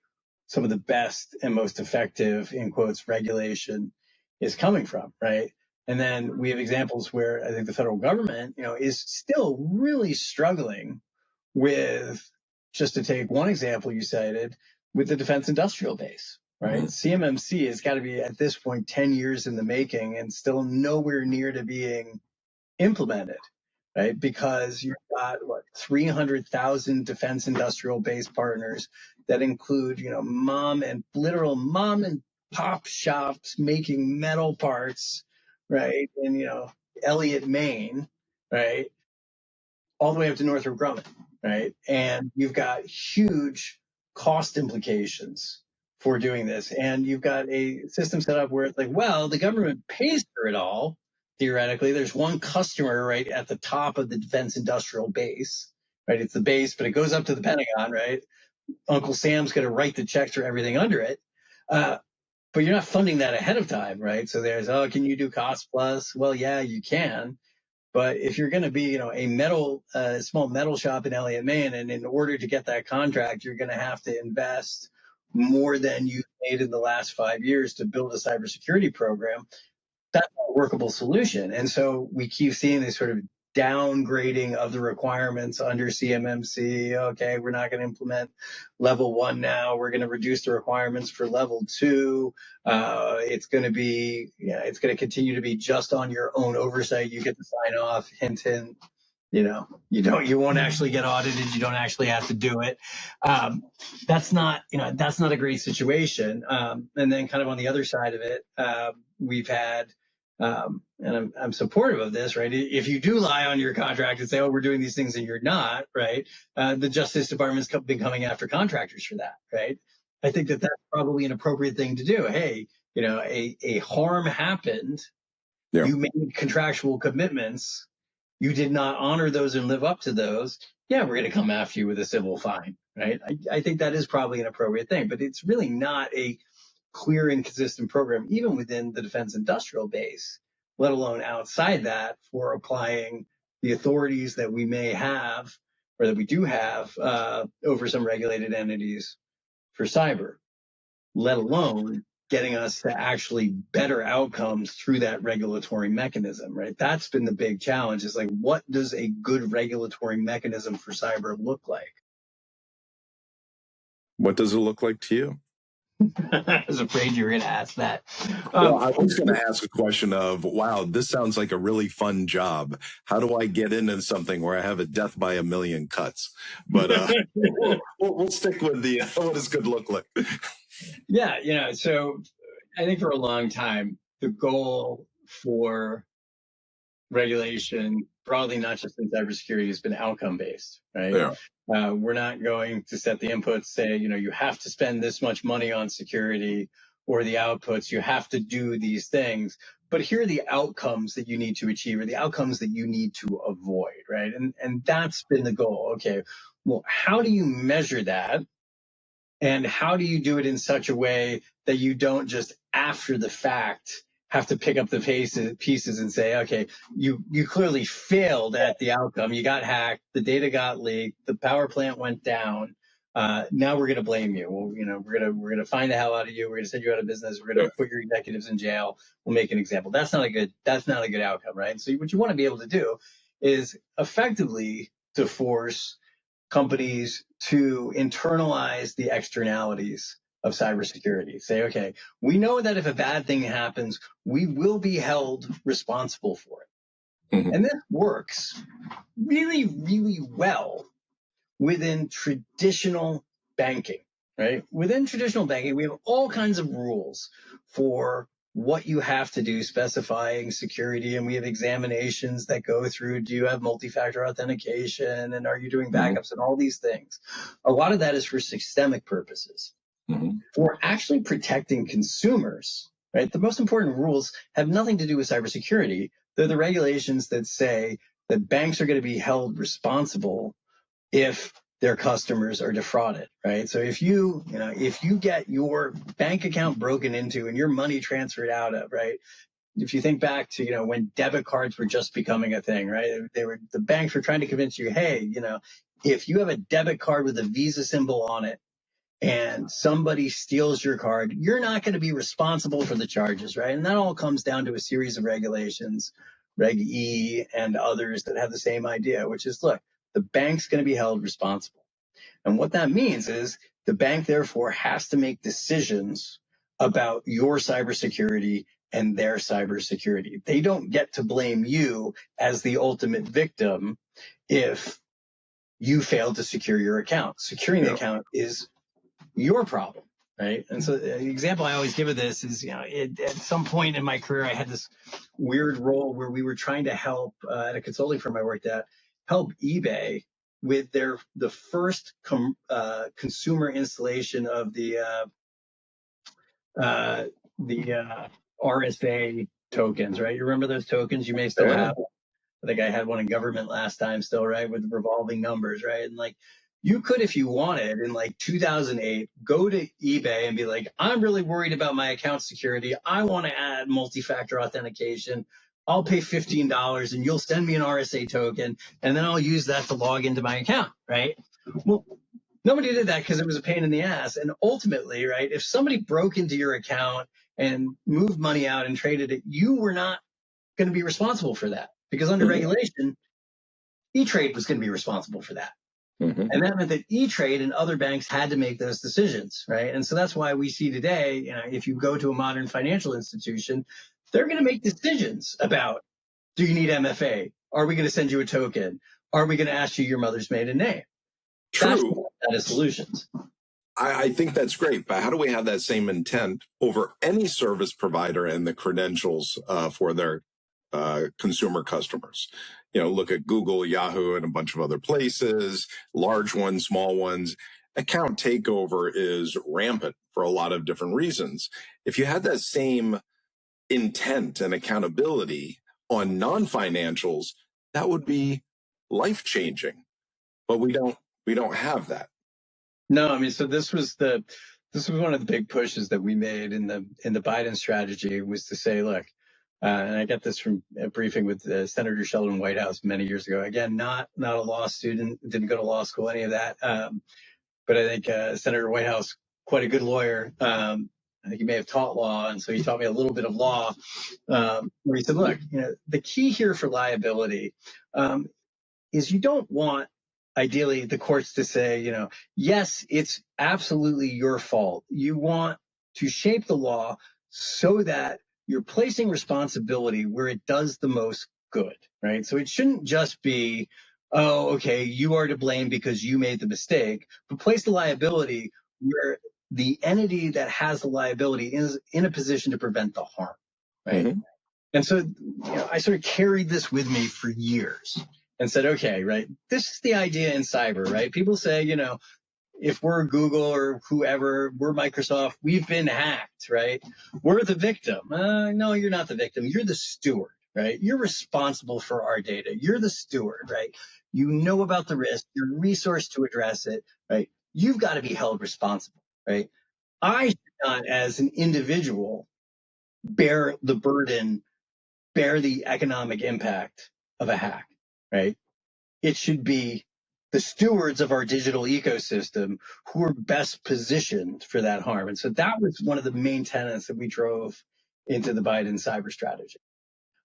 some of the best and most effective, in quotes, regulation is coming from, right? And then we have examples where I think the federal government, is still really struggling with, just to take one example you cited, with the defense industrial base, right? CMMC has got to be at this point 10 years in the making and still nowhere near to being implemented, right? Because you've got 300,000 defense industrial base partners that include, literal mom and pop shops making metal parts, right? In, Elliott, Maine, right? All the way up to Northrop Grumman, right? And you've got huge cost implications for doing this. And you've got a system set up where it's like, well, the government pays for it all. Theoretically, there's one customer right at the top of the defense industrial base, right? It's the base, but it goes up to the Pentagon, right? Uncle Sam's going to write the checks for everything under it. But you're not funding that ahead of time, right? So there's, can you do cost plus? Well, yeah, you can. But if you're going to be, a small metal shop in Elliott, Maine, and in order to get that contract, you're going to have to invest more than you've made in the last 5 years to build a cybersecurity program, that's not a workable solution. And so we keep seeing this sort of downgrading of the requirements under CMMC. Okay, we're not going to implement level 1 now. We're going to reduce the requirements for level 2. It's going to continue to be just on your own oversight. You get to sign off. Hint, hint. You won't actually get audited. You don't actually have to do it. That's not a great situation. And then kind of on the other side of it, we've had, and I'm supportive of this, right? If you do lie on your contract and say, oh, we're doing these things and you're not, right? The Justice Department's been coming after contractors for that, right? I think that that's probably an appropriate thing to do. Hey, a harm happened. Yeah. You made contractual commitments. You did not honor those and live up to those. Yeah, we're going to come after you with a civil fine, right? I think that is probably an appropriate thing, but it's really not a clear and consistent program, even within the defense industrial base, let alone outside that, for applying the authorities that we may have or that we do have over some regulated entities for cyber, let alone getting us to actually better outcomes through that regulatory mechanism, right? That's been the big challenge, is like, what does a good regulatory mechanism for cyber look like? What does it look like to you? I was afraid you were going to ask that. Well, I was going to ask a question of, wow, this sounds like a really fun job. How do I get into something where I have a death by a million cuts? But we'll stick with the, what does good look like? Yeah, so I think for a long time, the goal for regulation, broadly, not just in cybersecurity, has been outcome-based, right? Yeah. We're not going to set the inputs, say, you have to spend this much money on security, or the outputs, you have to do these things. But here are the outcomes that you need to achieve, or the outcomes that you need to avoid, right? And that's been the goal. Okay, well, how do you measure that? And how do you do it in such a way that you don't just after the fact have to pick up the pieces and say, okay, you clearly failed at the outcome. You got hacked. The data got leaked. The power plant went down. Now we're going to blame you. Well, we're going to find the hell out of you. We're going to send you out of business. We're going to put your executives in jail. We'll make an example. That's not a good outcome, right? So what you want to be able to do is effectively to force companies to internalize the externalities of cybersecurity. Say, okay, we know that if a bad thing happens, we will be held responsible for it. Mm-hmm. And this works really, really well within traditional banking, right? Within traditional banking, we have all kinds of rules for what you have to do, specifying security, and we have examinations that go through, do you have multi-factor authentication, and are you doing backups, and all these things. A lot of that is for systemic purposes. Mm-hmm. For actually protecting consumers, right? The most important rules have nothing to do with cybersecurity. They're the regulations that say that banks are going to be held responsible if their customers are defrauded, right? So if you get your bank account broken into and your money transferred out of, right? If you think back to, when debit cards were just becoming a thing, right? The banks were trying to convince you, hey, if you have a debit card with a Visa symbol on it and somebody steals your card, you're not going to be responsible for the charges, right? And that all comes down to a series of regulations, Reg E and others that have the same idea, which is, look, the bank's going to be held responsible. And what that means is the bank, therefore, has to make decisions about your cybersecurity and their cybersecurity. They don't get to blame you as the ultimate victim if you failed to secure your account. Securing the account is your problem, right? And so the example I always give of this is, at some point in my career, I had this weird role where we were trying to help at a consulting firm I worked at, help eBay with the first consumer installation of the RSA tokens, right? You remember those tokens? You may still have. I think I had one in government last time still, right? With revolving numbers, right? And like, you could, if you wanted, in like 2008, go to eBay and be like, I'm really worried about my account security. I want to add multi-factor authentication. I'll pay $15 and you'll send me an RSA token and then I'll use that to log into my account, right? Well, nobody did that because it was a pain in the ass. And ultimately, right, if somebody broke into your account and moved money out and traded it, you were not going to be responsible for that because under regulation, E-Trade was going to be responsible for that. And that meant that E-Trade and other banks had to make those decisions, right? And so that's why we see today, if you go to a modern financial institution, they're going to make decisions about, do you need MFA? Are we going to send you a token? Are we going to ask you your mother's maiden name? True. That is solutions. I think that's great, but how do we have that same intent over any service provider and the credentials for their consumer customers? Look at Google, Yahoo, and a bunch of other places, large ones, small ones. Account takeover is rampant for a lot of different reasons. If you had that same intent and accountability on non-financials, that would be life-changing. But we don't have that. No, I mean, so this was one of the big pushes that we made in the Biden strategy, was to say, look, and I got this from a briefing with Senator Sheldon Whitehouse many years ago. Again, not a law student, didn't go to law school, any of that. But I think Senator Whitehouse, quite a good lawyer. I think he may have taught law, and so he taught me a little bit of law. Where he said, look, the key here for liability is you don't want, ideally, the courts to say, yes, it's absolutely your fault. You want to shape the law so that you're placing responsibility where it does the most good, right? So it shouldn't just be, oh, okay, you are to blame because you made the mistake, but place the liability where the entity that has the liability is in a position to prevent the harm, right? And so I sort of carried this with me for years and said, okay, right, this is the idea in cyber, right? People say, if we're Google or whoever, we're Microsoft, we've been hacked, right? We're the victim. No, you're not the victim. You're the steward, right? You're responsible for our data. You're the steward, right? You know about the risk. You're resourced to address it, right? You've got to be held responsible, right? I should not, as an individual, bear the burden, bear the economic impact of a hack, right? It should be the stewards of our digital ecosystem who are best positioned for that harm. And so that was one of the main tenets that we drove into the Biden cyber strategy.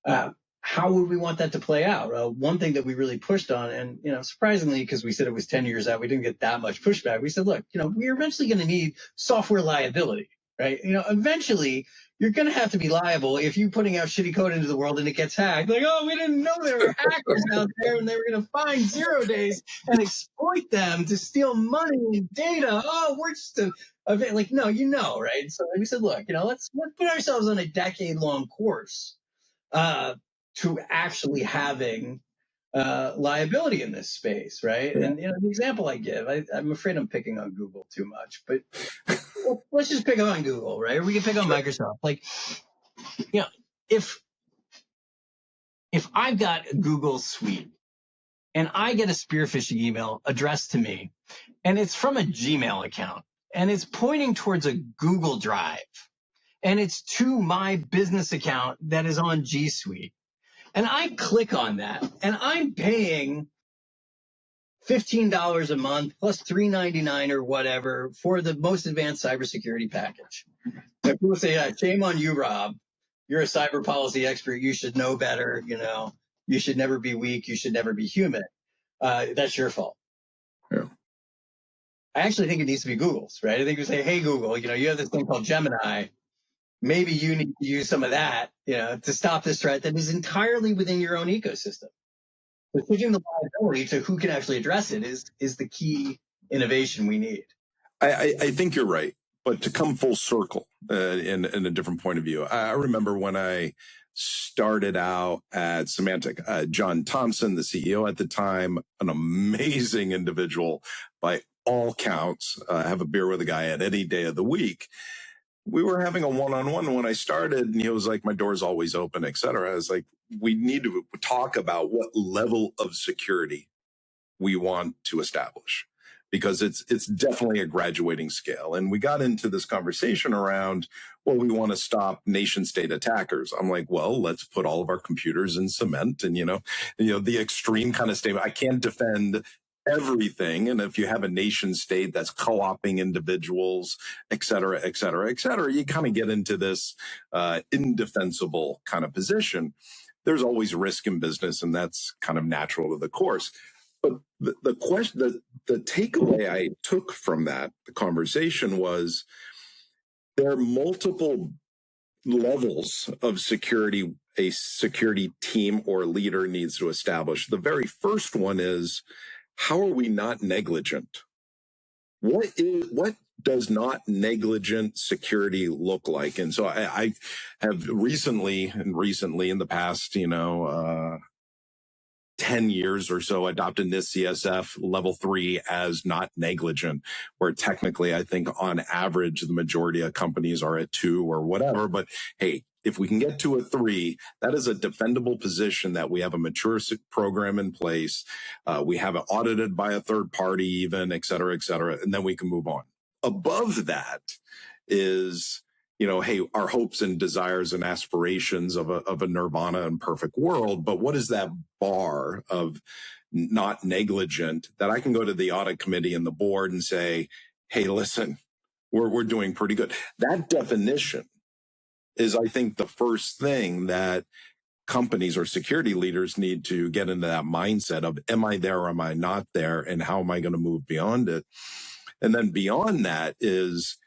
How would we want that to play out? One thing that we really pushed on, and surprisingly, because we said it was 10 years out, we didn't get that much pushback. We said, look, we're eventually going to need software liability, right? Eventually you're going to have to be liable if you're putting out shitty code into the world and it gets hacked. Like, oh, we didn't know there were hackers out there and they were going to find 0 days and exploit them to steal money and data. Oh, we're just like, no, right? So we said, look, let's put ourselves on a decade-long course to actually having liability in this space, right? And the example I give, I'm afraid I'm picking on Google too much, but let's just pick on Google, right? Or we can pick on Microsoft. Like, if I've got a Google suite and I get a spear phishing email addressed to me, and it's from a Gmail account, and it's pointing towards a Google Drive, and it's to my business account that is on G Suite, and I click on that, and I'm paying $15 a month plus $3.99 or whatever for the most advanced cybersecurity package. And people say, yeah, shame on you, Rob. You're a cyber policy expert. You should know better. You should never be weak. You should never be human. That's your fault. Yeah. I actually think it needs to be Google's, right? I think you say, hey, Google, you have this thing called Gemini. Maybe you need to use some of that, to stop this threat that is entirely within your own ecosystem. But switching the liability to who can actually address it is the key innovation we need. I think you're right, but to come full circle in a different point of view, I remember when I started out at Symantec, John Thompson, the CEO at the time, an amazing individual by all counts. Have a beer with a guy at any day of the week. We were having a one-on-one when I started, and he was like, my door's always open, et cetera. I was like, we need to talk about what level of security we want to establish, because it's definitely a graduating scale. And we got into this conversation around, well, we want to stop nation state attackers. I'm like, well, let's put all of our computers in cement. And, the extreme kind of statement, I can't defend everything. And if you have a nation state that's co-opting individuals, et cetera, et cetera, et cetera, you kind of get into this indefensible kind of position. There's always risk in business, and that's kind of natural to the course. But the question, the takeaway I took from that conversation was there are multiple levels of security a security team or leader needs to establish. The very first one is, how are we not negligent? What does not negligent security look like? And so I have recently in the past, 10 years or so adopted this CSF level 3 as not negligent, where technically I think on average, the majority of companies are at 2 or whatever. But hey, if we can get to a 3, that is a defendable position that we have a mature program in place. We have it audited by a third party even, et cetera, and then we can move on. Above that is, hey, our hopes and desires and aspirations of a nirvana and perfect world. But what is that bar of not negligent that I can go to the audit committee and the board and say, hey, listen, we're doing pretty good. That definition is, I think, the first thing that companies or security leaders need to get into that mindset of, am I there or am I not there? And how am I going to move beyond it? And then beyond that is,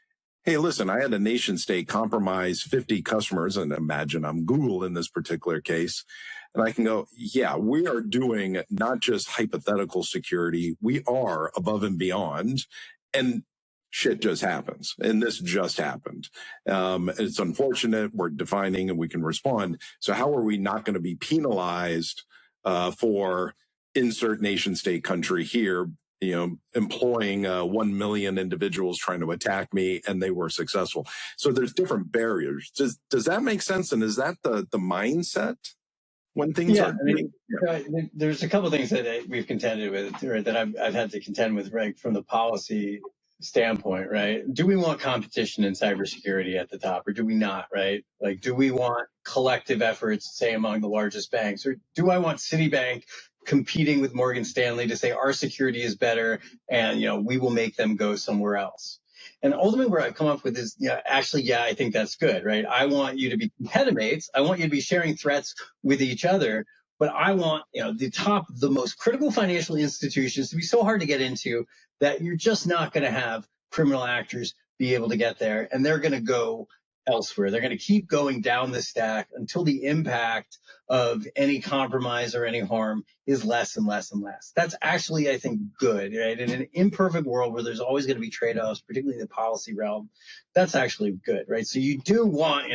hey, listen, I had a nation state compromise 50 customers, and imagine I'm Google in this particular case. And I can go, yeah, we are doing not just hypothetical security, we are above and beyond. And shit just happens. And this just happened. It's unfortunate. We're defining and we can respond. So how are we not going to be penalized for insert nation state country here, employing 1 million individuals trying to attack me, and they were successful. So there's different barriers. Does that make sense? And is that the mindset when things are? There's a couple of things that we've contended with, or that I've had to contend with, right, from the policy standpoint, right? Do we want competition in cybersecurity at the top, or do we not, right? Like, do we want collective efforts, say, among the largest banks, or do I want Citibank competing with Morgan Stanley to say our security is better and, we will make them go somewhere else? And ultimately where I've come up with is, I think that's good, right? I want you to be competimates. I want you to be sharing threats with each other, but I want, the most critical financial institutions to be so hard to get into that you're just not going to have criminal actors be able to get there, and they're going to go elsewhere. They're going to keep going down the stack until the impact of any compromise or any harm is less and less and less. That's actually, I think, good, right? In an imperfect world where there's always going to be trade-offs, particularly in the policy realm, that's actually good, right? So you do want,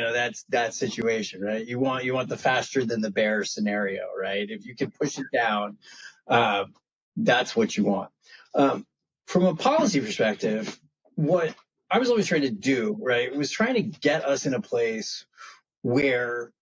that situation, right? You want the faster than the bear scenario, right? If you can push it down, that's what you want. From a policy perspective, what I was always trying to do, right, was trying to get us in a place where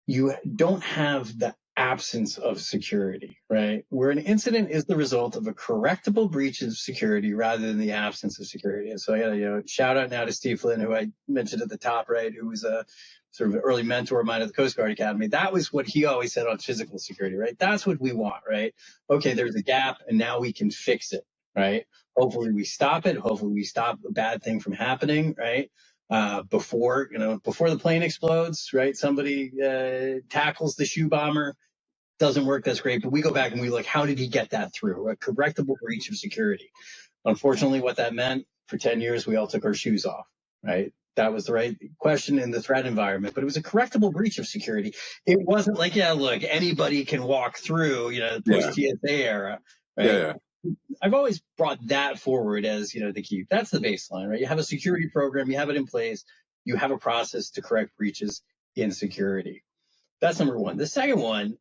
you don't have the absence of security, right? Where an incident is the result of a correctable breach of security rather than the absence of security. And so I got to, shout out now to Steve Flynn, who I mentioned at the top, right, who was a sort of an early mentor of mine at the Coast Guard Academy, that was what he always said on physical security, right? That's what we want, right? Okay, there's a gap and now we can fix it, right? Hopefully we stop it. Hopefully we stop a bad thing from happening, right? Before the plane explodes, right? Somebody tackles the shoe bomber. Doesn't work. That's great. But we go back and we look, how did he get that through? A correctable breach of security. Unfortunately, what that meant for 10 years, we all took our shoes off, right? That was the right question in the threat environment, but it was a correctable breach of security. It wasn't like, yeah, look, anybody can walk through, the post-TSA era, right? Yeah. I've always brought that forward as, the key. That's the baseline, right? You have a security program, you have it in place, you have a process to correct breaches in security. That's number one. The second one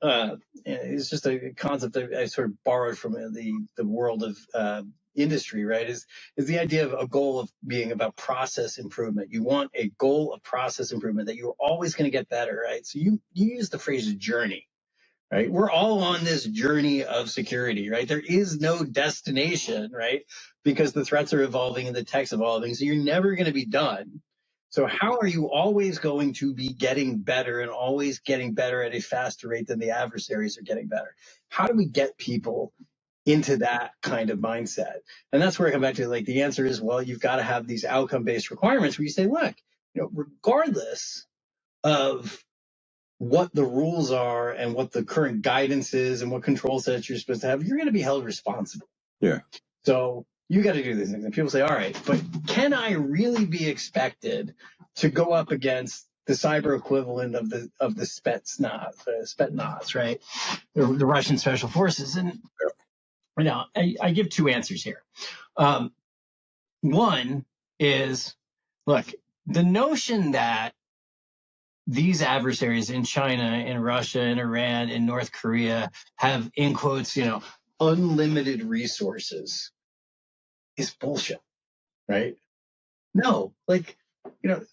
is just a concept that I sort of borrowed from the world of industry, right? Is the idea of a goal of being about process improvement. You want a goal of process improvement that you're always going to get better, right? So you use the phrase journey, right? We're all on this journey of security, right? There is no destination, right? Because the threats are evolving and the tech's evolving, so you're never going to be done. So how are you always going to be getting better and always getting better at a faster rate than the adversaries are getting better? How do we get people into that kind of mindset? And that's where I come back to, like, the answer is, well, you've got to have these outcome-based requirements where you say, look, regardless of what the rules are and what the current guidance is and what control sets you're supposed to have, you're going to be held responsible. Yeah. So you got to do these things. And people say, all right, but can I really be expected to go up against the cyber equivalent of the Spetsnaz, right? The Russian special forces. And now I give two answers here. One is, look, the notion that these adversaries in China, in Russia, in Iran, in North Korea have, in quotes, unlimited resources is bullshit, right? No,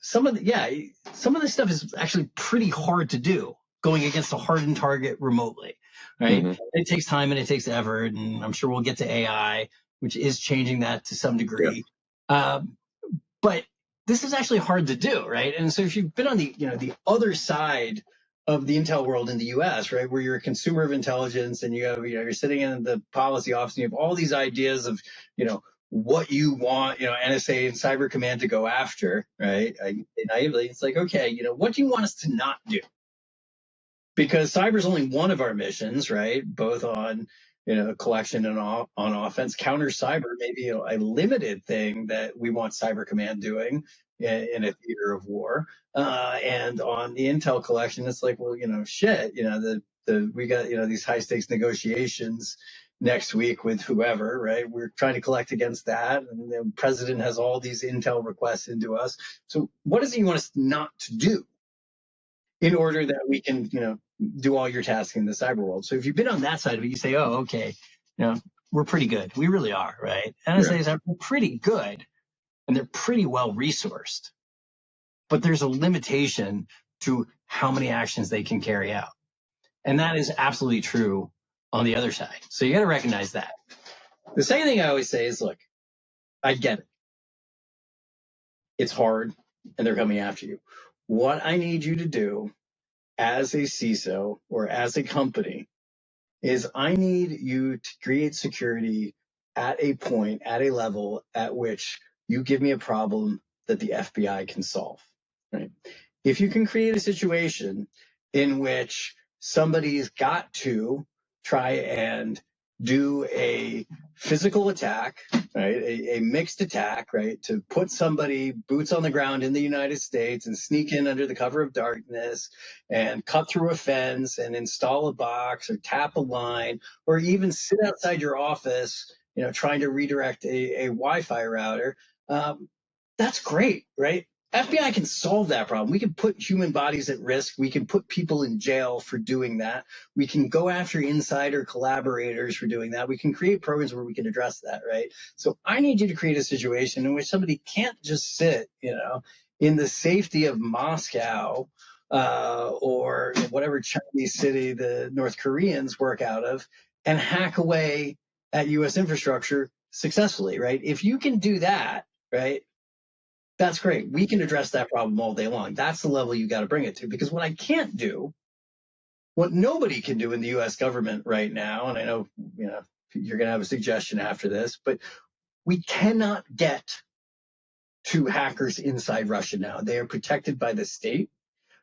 some of this stuff is actually pretty hard to do, going against a hardened target remotely, right? Mm-hmm. It takes time and it takes effort, and I'm sure we'll get to AI, which is changing that to some degree. Yeah. But this is actually hard to do, right? And so if you've been on the other side of the intel world in the U.S., right, where you're a consumer of intelligence and you have, you're sitting in the policy office and you have all these ideas of, what you want, NSA and Cyber Command to go after, right? Naively, it's like, okay, what do you want us to not do? Because cyber is only one of our missions, right? Both on, collection and on offense. Counter cyber may be a limited thing that we want Cyber Command doing in a theater of war. And on the intel collection, it's like, well, shit, we got, these high stakes negotiations next week with whoever, right? We're trying to collect against that. And the president has all these intel requests into us. So what does he want us not to do in order that we can, do all your tasks in the cyber world? So if you've been on that side of it, you say, oh, okay, we're pretty good. We really are, right? NSAs are pretty good and they're pretty well resourced, but there's a limitation to how many actions they can carry out. And that is absolutely true on the other side. So you got to recognize that. The second thing I always say is, look, I get it. It's hard and they're coming after you. What I need you to do as a CISO or as a company is I need you to create security at a point, at a level at which you give me a problem that the FBI can solve, right? If you can create a situation in which somebody's got to try and do a physical attack, right? A mixed attack, right? To put somebody boots on the ground in the United States and sneak in under the cover of darkness and cut through a fence and install a box or tap a line or even sit outside your office, trying to redirect a Wi-Fi router. That's great, right? FBI can solve that problem. We can put human bodies at risk. We can put people in jail for doing that. We can go after insider collaborators for doing that. We can create programs where we can address that, right? So I need you to create a situation in which somebody can't just sit, in the safety of Moscow or whatever Chinese city the North Koreans work out of and hack away at U.S. infrastructure successfully, right? If you can do that, right, That's great. We can address that problem all day long. That's the level you got to bring it to. Because what I can't do, what nobody can do in the U.S. government right now, and I know, you're going to have a suggestion after this, but we cannot get to hackers inside Russia now. They are protected by the state.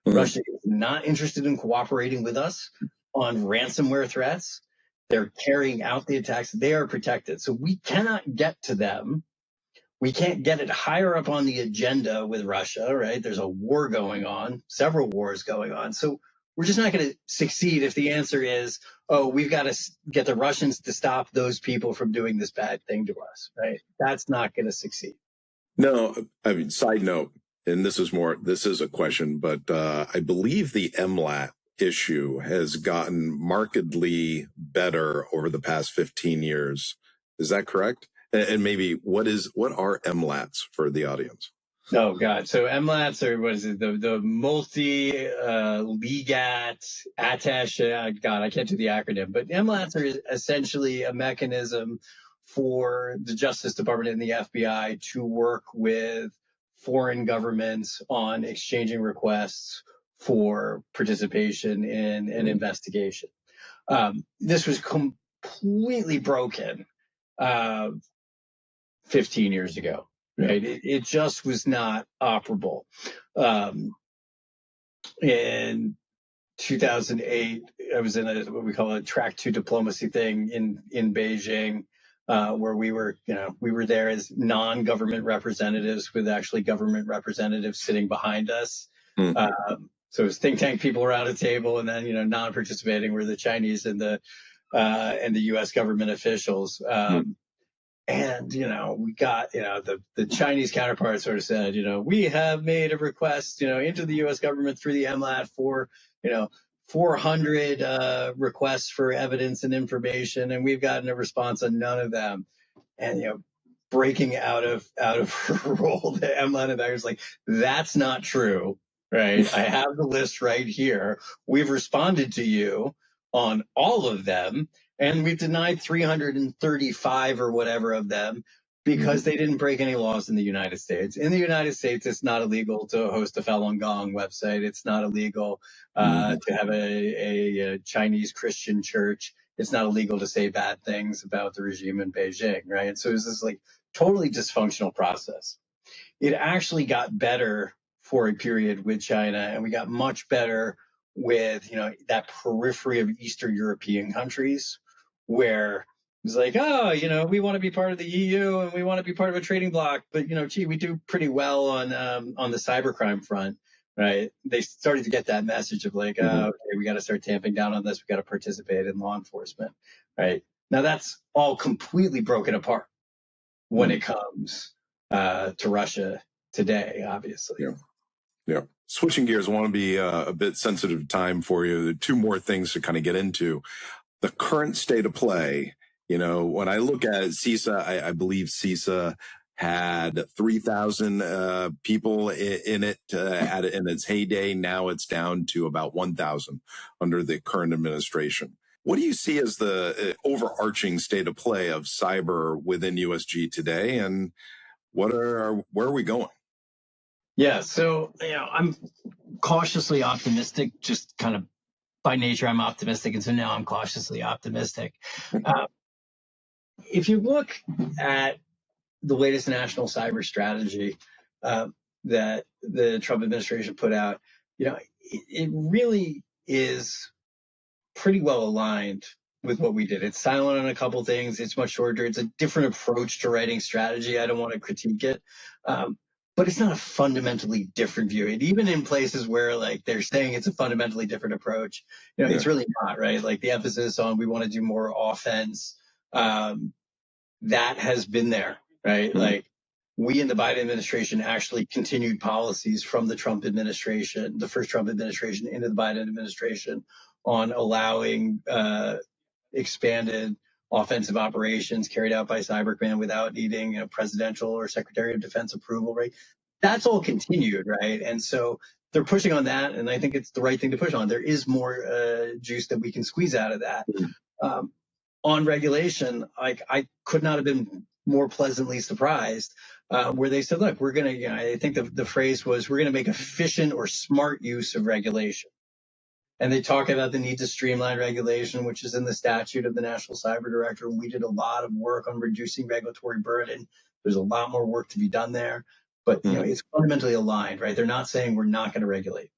Mm-hmm. Russia is not interested in cooperating with us on ransomware threats. They're carrying out the attacks. They are protected. So we cannot get to them. We can't get it higher up on the agenda with Russia, right? There's a war going on, several wars going on. So we're just not going to succeed if the answer is, oh, we've got to get the Russians to stop those people from doing this bad thing to us, right? That's not going to succeed. No, I mean, side note, and this is a question, but I believe the MLAT issue has gotten markedly better over the past 15 years. Is that correct? And maybe what are MLATs for the audience? Oh God. So MLATs are, what is it? The multi-legat attache. God, I can't do the acronym, but MLATs are essentially a mechanism for the Justice Department and the FBI to work with foreign governments on exchanging requests for participation in an investigation. This was completely broken 15 years ago, right? It just was not operable. In 2008, I was in what we call a track 2 diplomacy thing in Beijing, where we were there as non-government representatives with actually government representatives sitting behind us. So it was think tank people around a table, and then, non-participating were the Chinese and the U.S. government officials. And, we got, the Chinese counterpart sort of said, we have made a request, into the U.S. government through the MLAT for, 400 requests for evidence and information, and we've gotten a response on none of them. And, breaking out of her role, the MLAT ambassador was like, that's not true, right? I have the list right here. We've responded to you on all of them, and we've denied 335 or whatever of them because they didn't break any laws in the United States. In the United States, it's not illegal to host a Falun Gong website. It's not illegal to have a Chinese Christian church. It's not illegal to say bad things about the regime in Beijing, right? And so it was this totally dysfunctional process. It actually got better for a period with China, and we got much better with, that periphery of Eastern European countries where it's like, oh, we want to be part of the EU and we want to be part of a trading bloc, but, we do pretty well on the cybercrime front, right? They started to get that message of okay, we got to start tamping down on this. We got to participate in law enforcement, right? Now that's all completely broken apart when it comes to Russia today, obviously. Yeah. Switching gears, I want to be a bit sensitive time for you. 2 more things to kind of get into. The current state of play, when I look at CISA, I believe CISA had 3,000 people in it in its heyday. Now it's down to about 1,000 under the current administration. What do you see as the overarching state of play of cyber within USG today, and where are we going? Yeah, so I'm cautiously optimistic, just kind of by nature I'm optimistic, and so now I'm cautiously optimistic. If you look at the latest national cyber strategy that the Trump administration put out, it really is pretty well aligned with what we did. It's silent on a couple things. It's much shorter. It's a different approach to writing strategy. I don't want to critique it. But it's not a fundamentally different view. And even in places where they're saying it's a fundamentally different approach, it's really not, right? The emphasis on we want to do more offense, that has been there, right? We in the Biden administration actually continued policies from the Trump administration, the first Trump administration into the Biden administration on allowing expanded offensive operations carried out by Cyber Command without needing presidential or Secretary of Defense approval, right? That's all continued, right? And so they're pushing on that, and I think it's the right thing to push on. There is more juice that we can squeeze out of that. On regulation, I could not have been more pleasantly surprised where they said, look, we're going to, I think the phrase was, we're going to make efficient or smart use of regulation. And they talk about the need to streamline regulation, which is in the statute of the National Cyber Director. We did a lot of work on reducing regulatory burden. There's a lot more work to be done there, but it's fundamentally aligned, right? They're not saying we're not going to regulate.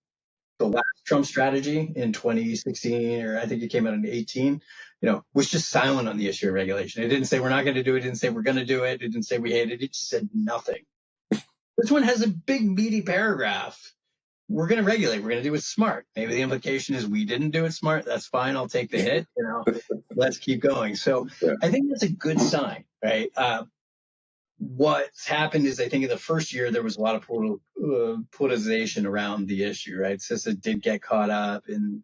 The last Trump strategy in 2016, or I think it came out in 18, was just silent on the issue of regulation. It didn't say we're not going to do it. It didn't say we're going to do it. It didn't say we hate it. It just said nothing. This one has a big meaty paragraph. We're going to regulate. We're going to do it smart. Maybe the implication is we didn't do it smart. That's fine. I'll take the hit. Let's keep going. So I think that's a good sign, right? What's happened is I think in the first year, there was a lot of politicization around the issue, right? CISA did get caught up in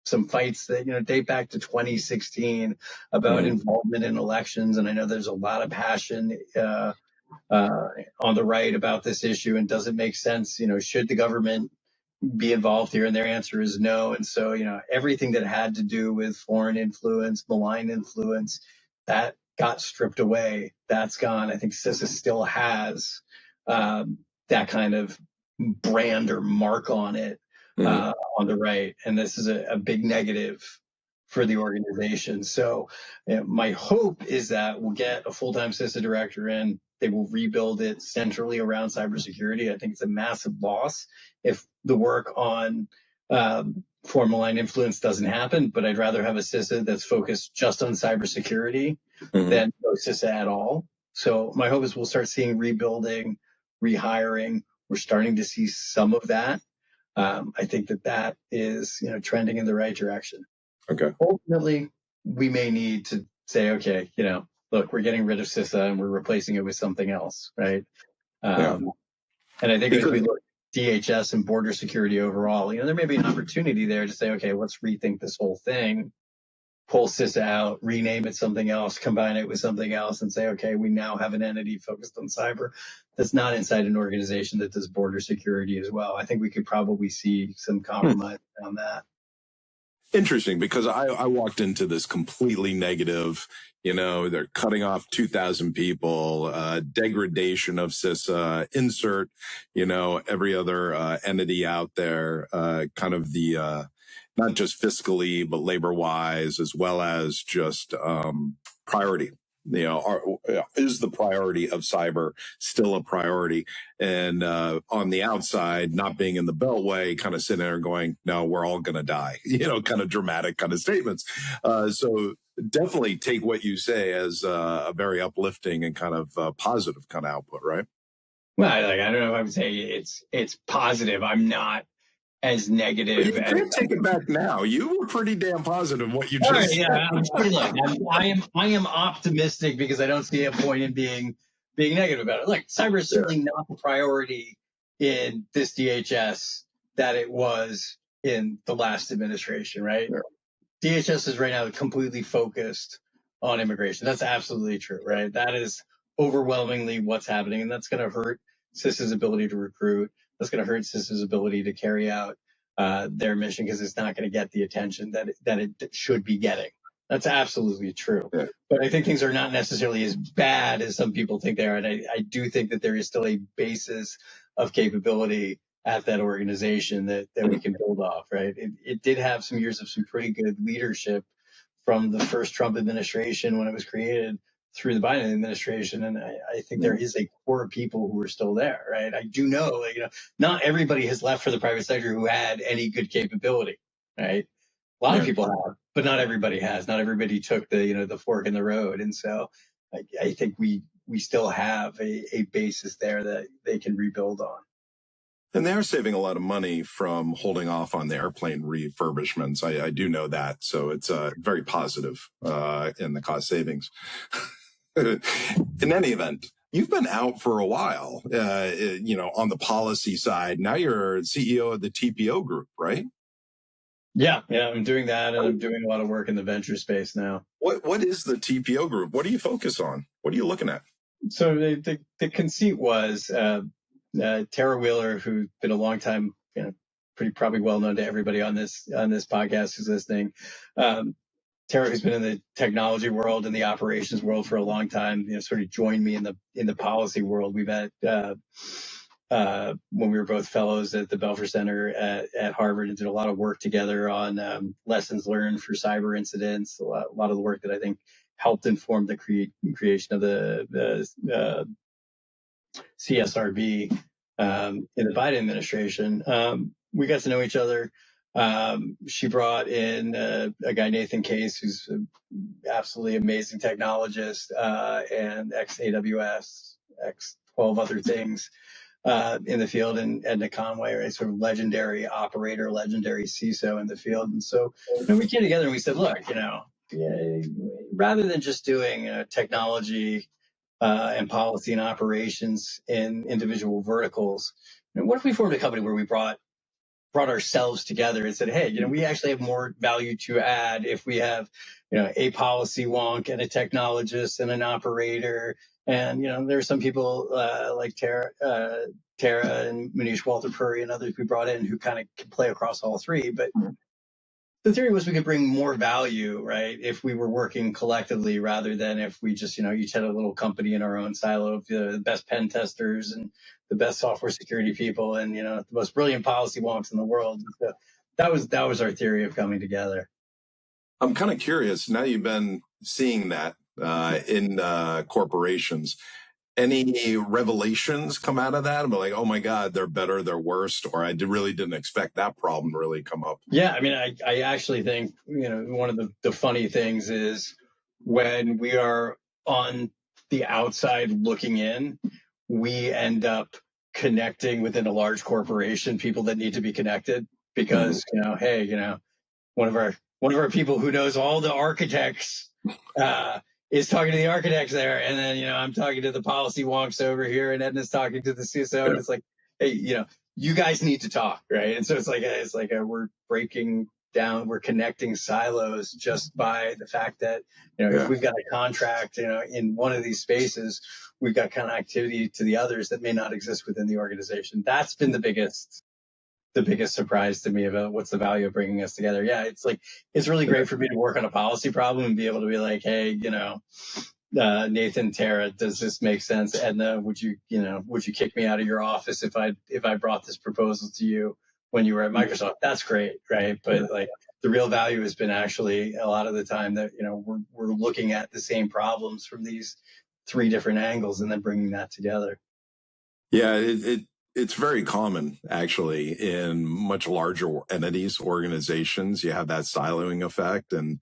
some fights that, date back to 2016 about involvement in elections. And I know there's a lot of passion on the right about this issue, and does it make sense? Should the government be involved here? And their answer is no. And so, everything that had to do with foreign influence, malign influence, that got stripped away. That's gone. I think CISA still has that kind of brand or mark on it on the right. And this is a big negative for the organization. So my hope is that we'll get a full-time CISA director in. They will rebuild it centrally around cybersecurity. I think it's a massive loss if the work on foreign malign influence doesn't happen, but I'd rather have a CISA that's focused just on cybersecurity than no CISA at all. So my hope is we'll start seeing rebuilding, rehiring. We're starting to see some of that. I think that is, trending in the right direction. Okay. Ultimately, we may need to say, okay, look, we're getting rid of CISA and we're replacing it with something else, right? And I think as we look at DHS and border security overall, there may be an opportunity there to say, okay, let's rethink this whole thing, pull CISA out, rename it something else, combine it with something else, and say, okay, we now have an entity focused on cyber that's not inside an organization that does border security as well. I think we could probably see some compromise on that. Interesting, because I walked into this completely negative, they're cutting off 2,000 people, degradation of CISA, insert, every other entity out there, kind of the, not just fiscally, but labor-wise, as well as just priority. Is the priority of cyber still a priority? And on the outside, not being in the beltway, kind of sitting there going, no, we're all going to die, kind of dramatic kind of statements. So definitely take what you say as a very uplifting and kind of positive kind of output, right? Well, I don't know if I would say it's positive. I'm not as negative. You can't take it back now. You were pretty damn positive what you just said. Yeah, I am optimistic because I don't see a point in being negative about it. Look, cyber is certainly not the priority in this DHS that it was in the last administration, right? Yeah. DHS is right now completely focused on immigration. That's absolutely true, right? That is overwhelmingly what's happening, and that's going to hurt CISA's ability to recruit. That's going to hurt CISA's ability to carry out their mission because it's not going to get the attention that it should be getting. That's absolutely true. Yeah. But I think things are not necessarily as bad as some people think they are. And I do think that there is still a basis of capability at that organization that we can build off, right? It did have some years of some pretty good leadership from the first Trump administration when it was created through the Biden administration. And I think there is a core of people who are still there, right? I do know, not everybody has left for the private sector who had any good capability, right? A lot of people have, but not everybody has. Not everybody took the fork in the road. And so I think we still have a basis there that they can rebuild on. And they're saving a lot of money from holding off on the airplane refurbishments. I do know that. So it's very positive in the cost savings. In any event, you've been out for a while, on the policy side. Now you're CEO of the TPO Group, right? Yeah, I'm doing that, and I'm doing a lot of work in the venture space now. What is the TPO Group? What do you focus on? What are you looking at? So the conceit was Tara Wheeler, who's been a long time, pretty probably well known to everybody on this podcast who's listening. Tara, who's been in the technology world and the operations world for a long time, sort of joined me in the policy world. We met when we were both fellows at the Belfer Center at Harvard, and did a lot of work together on lessons learned for cyber incidents. A lot of the work that I think helped inform the creation of the CSRB in the Biden administration. We got to know each other. She brought in a guy, Nathan Case, who's an absolutely amazing technologist, and ex-AWS, ex-12 other things in the field, and Edna Conway, a sort of legendary operator, legendary CISO in the field. And so we came together and we said, look, rather than just doing technology and policy and operations in individual verticals, what if we formed a company where we brought ourselves together and said, hey, we actually have more value to add if we have, a policy wonk and a technologist and an operator. And, there are some people like Tara and Manish Walter-Puri and others we brought in who kind of can play across all three. But the theory was we could bring more value, right, if we were working collectively rather than if we just, each had a little company in our own silo of the best pen testers and the best software security people and, the most brilliant policy wonks in the world. So that was our theory of coming together. I'm kind of curious, now you've been seeing that in corporations. Any revelations come out of that? I'm like, oh my God, they're better, they're worse, or I really didn't expect that problem to really come up. Yeah, I mean, I actually think, one of the funny things is when we are on the outside looking in, we end up connecting within a large corporation people that need to be connected because, hey, one of our people who knows all the architects is talking to the architects there, and then I'm talking to the policy wonks over here, and Edna's talking to the CISO, and it's like, hey, you guys need to talk, right? And so it's like we're breaking down, we're connecting silos just by the fact that if we've got a contract, in one of these spaces, we've got connectivity to the others that may not exist within the organization. That's been the biggest surprise to me about what's the value of bringing us together. Yeah, it's really great for me to work on a policy problem and be able to be like, hey, Nathan, Tara, does this make sense? Edna, would you kick me out of your office if I brought this proposal to you when you were at Microsoft? That's great, right? But the real value has been actually a lot of the time that we're looking at the same problems from these three different angles and then bringing that together. Yeah, it's very common, actually, in much larger entities, organizations. You have that siloing effect, and,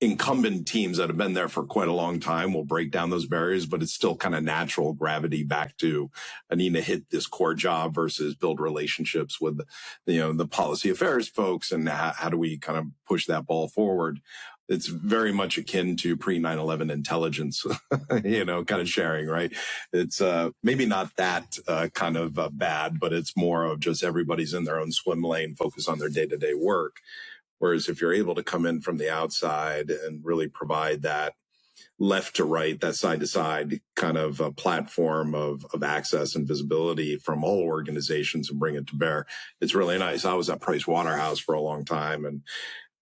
incumbent teams that have been there for quite a long time will break down those barriers, but it's still kind of natural gravity back to I need to hit this core job versus build relationships with, the policy affairs folks, and how do we kind of push that ball forward. It's very much akin to pre 9/11 intelligence, kind of sharing, right? It's maybe not that kind of bad, but it's more of just everybody's in their own swim lane, focus on their day-to-day work. Whereas if you're able to come in from the outside and really provide that left to right, that side to side kind of a platform of access and visibility from all organizations and bring it to bear, it's really nice. I was at Price Waterhouse for a long time, and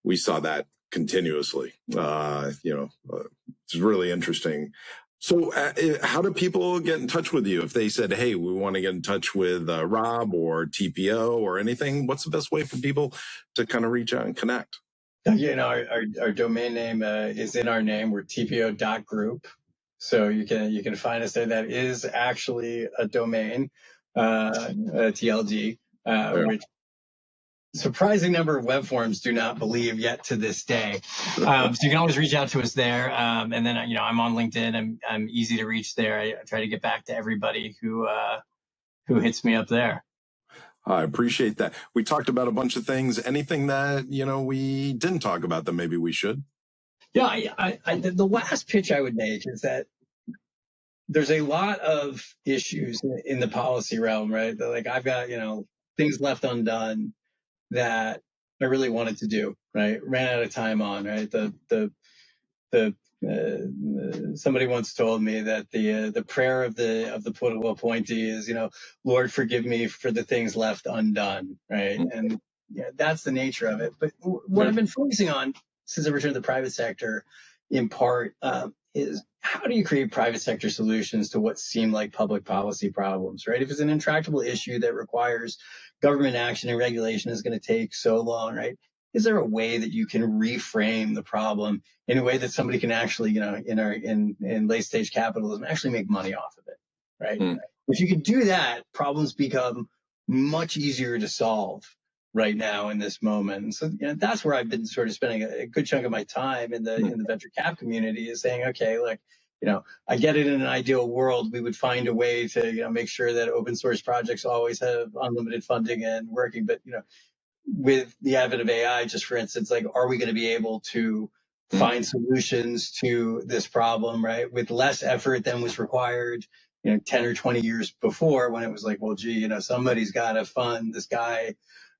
we saw that continuously. It's really interesting. So how do people get in touch with you? If they said, hey, we want to get in touch with Rob or TPO or anything, what's the best way for people to kind of reach out and connect? Our domain name is in our name. We're TPO.group. So you can find us there. That is actually a domain, TLD, which surprising number of web forums do not believe yet to this day. So you can always reach out to us there. And then, I'm on LinkedIn. I'm easy to reach there. I try to get back to everybody who hits me up there. I appreciate that. We talked about a bunch of things. Anything that, we didn't talk about that maybe we should? Yeah, the last pitch I would make is that there's a lot of issues in the policy realm, right? That, I've got, things left undone that I really wanted to do, right? Ran out of time on, right? Somebody once told me that the prayer of the political appointee is, Lord, forgive me for the things left undone, right? And that's the nature of it. But what I've been focusing on since I returned to the private sector, in part, is how do you create private sector solutions to what seem like public policy problems, right? If it's an intractable issue that requires government action and regulation is going to take so long, right? Is there a way that you can reframe the problem in a way that somebody can actually, in late stage capitalism, actually make money off of it, right? Mm. If you can do that, problems become much easier to solve right now in this moment. And so that's where I've been sort of spending a good chunk of my time in the venture cap community, is saying, okay, look, I get it, in an ideal world, we would find a way to, make sure that open source projects always have unlimited funding and working. But, with the advent of AI, just for instance, like, are we going to be able to find solutions to this problem, right, with less effort than was required, 10 or 20 years before, when it was like, well, gee, somebody's got to fund this guy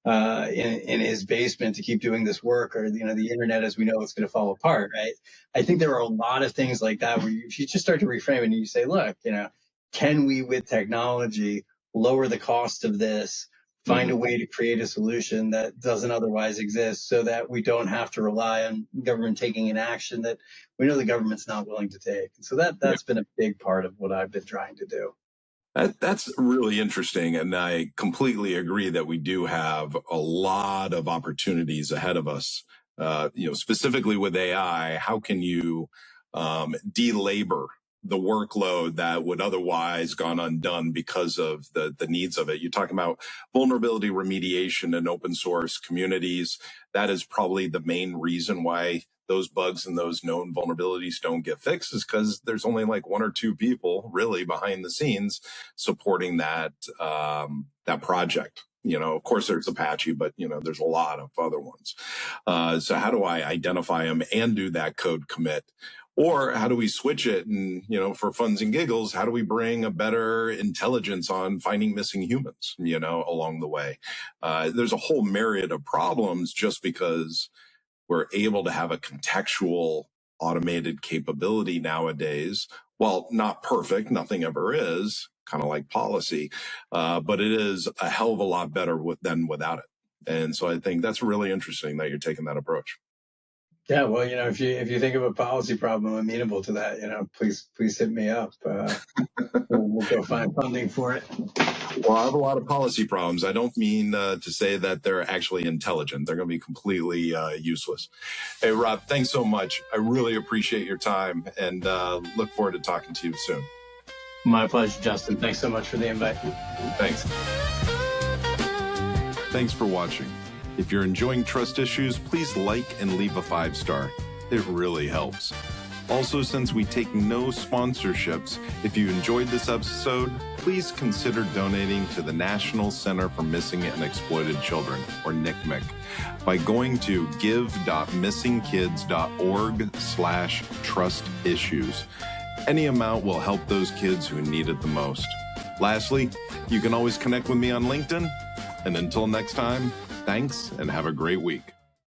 in his basement to keep doing this work, or, the internet as we know it's going to fall apart, right? I think there are a lot of things like that where you just start to reframe it and you say, look, can we, with technology, lower the cost of this, find a way to create a solution that doesn't otherwise exist, so that we don't have to rely on government taking an action that we know the government's not willing to take. And so that's been a big part of what I've been trying to do. That's really interesting. And I completely agree that we do have a lot of opportunities ahead of us. Specifically with AI, how can you delabor the workload that would otherwise gone undone because of the needs of it? You're talking about vulnerability remediation in open source communities. That is probably the main reason why those bugs and those known vulnerabilities don't get fixed, is because there's only like one or two people really behind the scenes supporting that project. Of course there's Apache, but there's a lot of other ones. So how do I identify them and do that code commit? Or how do we switch it? And, for funs and giggles, how do we bring a better intelligence on finding missing humans, along the way? There's a whole myriad of problems just because we're able to have a contextual automated capability nowadays. Well, not perfect. Nothing ever is, kind of like policy. But it is a hell of a lot better than without it. And so I think that's really interesting that you're taking that approach. Yeah, well, if you think of a policy problem amenable to that, please hit me up. We'll go find funding for it. Well, I have a lot of policy problems. I don't mean to say that they're actually intelligent. They're going to be completely useless. Hey, Rob, thanks so much. I really appreciate your time, and look forward to talking to you soon. My pleasure, Justin. Thanks so much for the invite. Thanks. Thanks for watching. If you're enjoying Trust Issues, please like and leave a 5-star. It really helps. Also, since we take no sponsorships, if you enjoyed this episode, please consider donating to the National Center for Missing and Exploited Children, or NCMEC, by going to give.missingkids.org/trustissues. Any amount will help those kids who need it the most. Lastly, you can always connect with me on LinkedIn. And until next time, thanks and have a great week.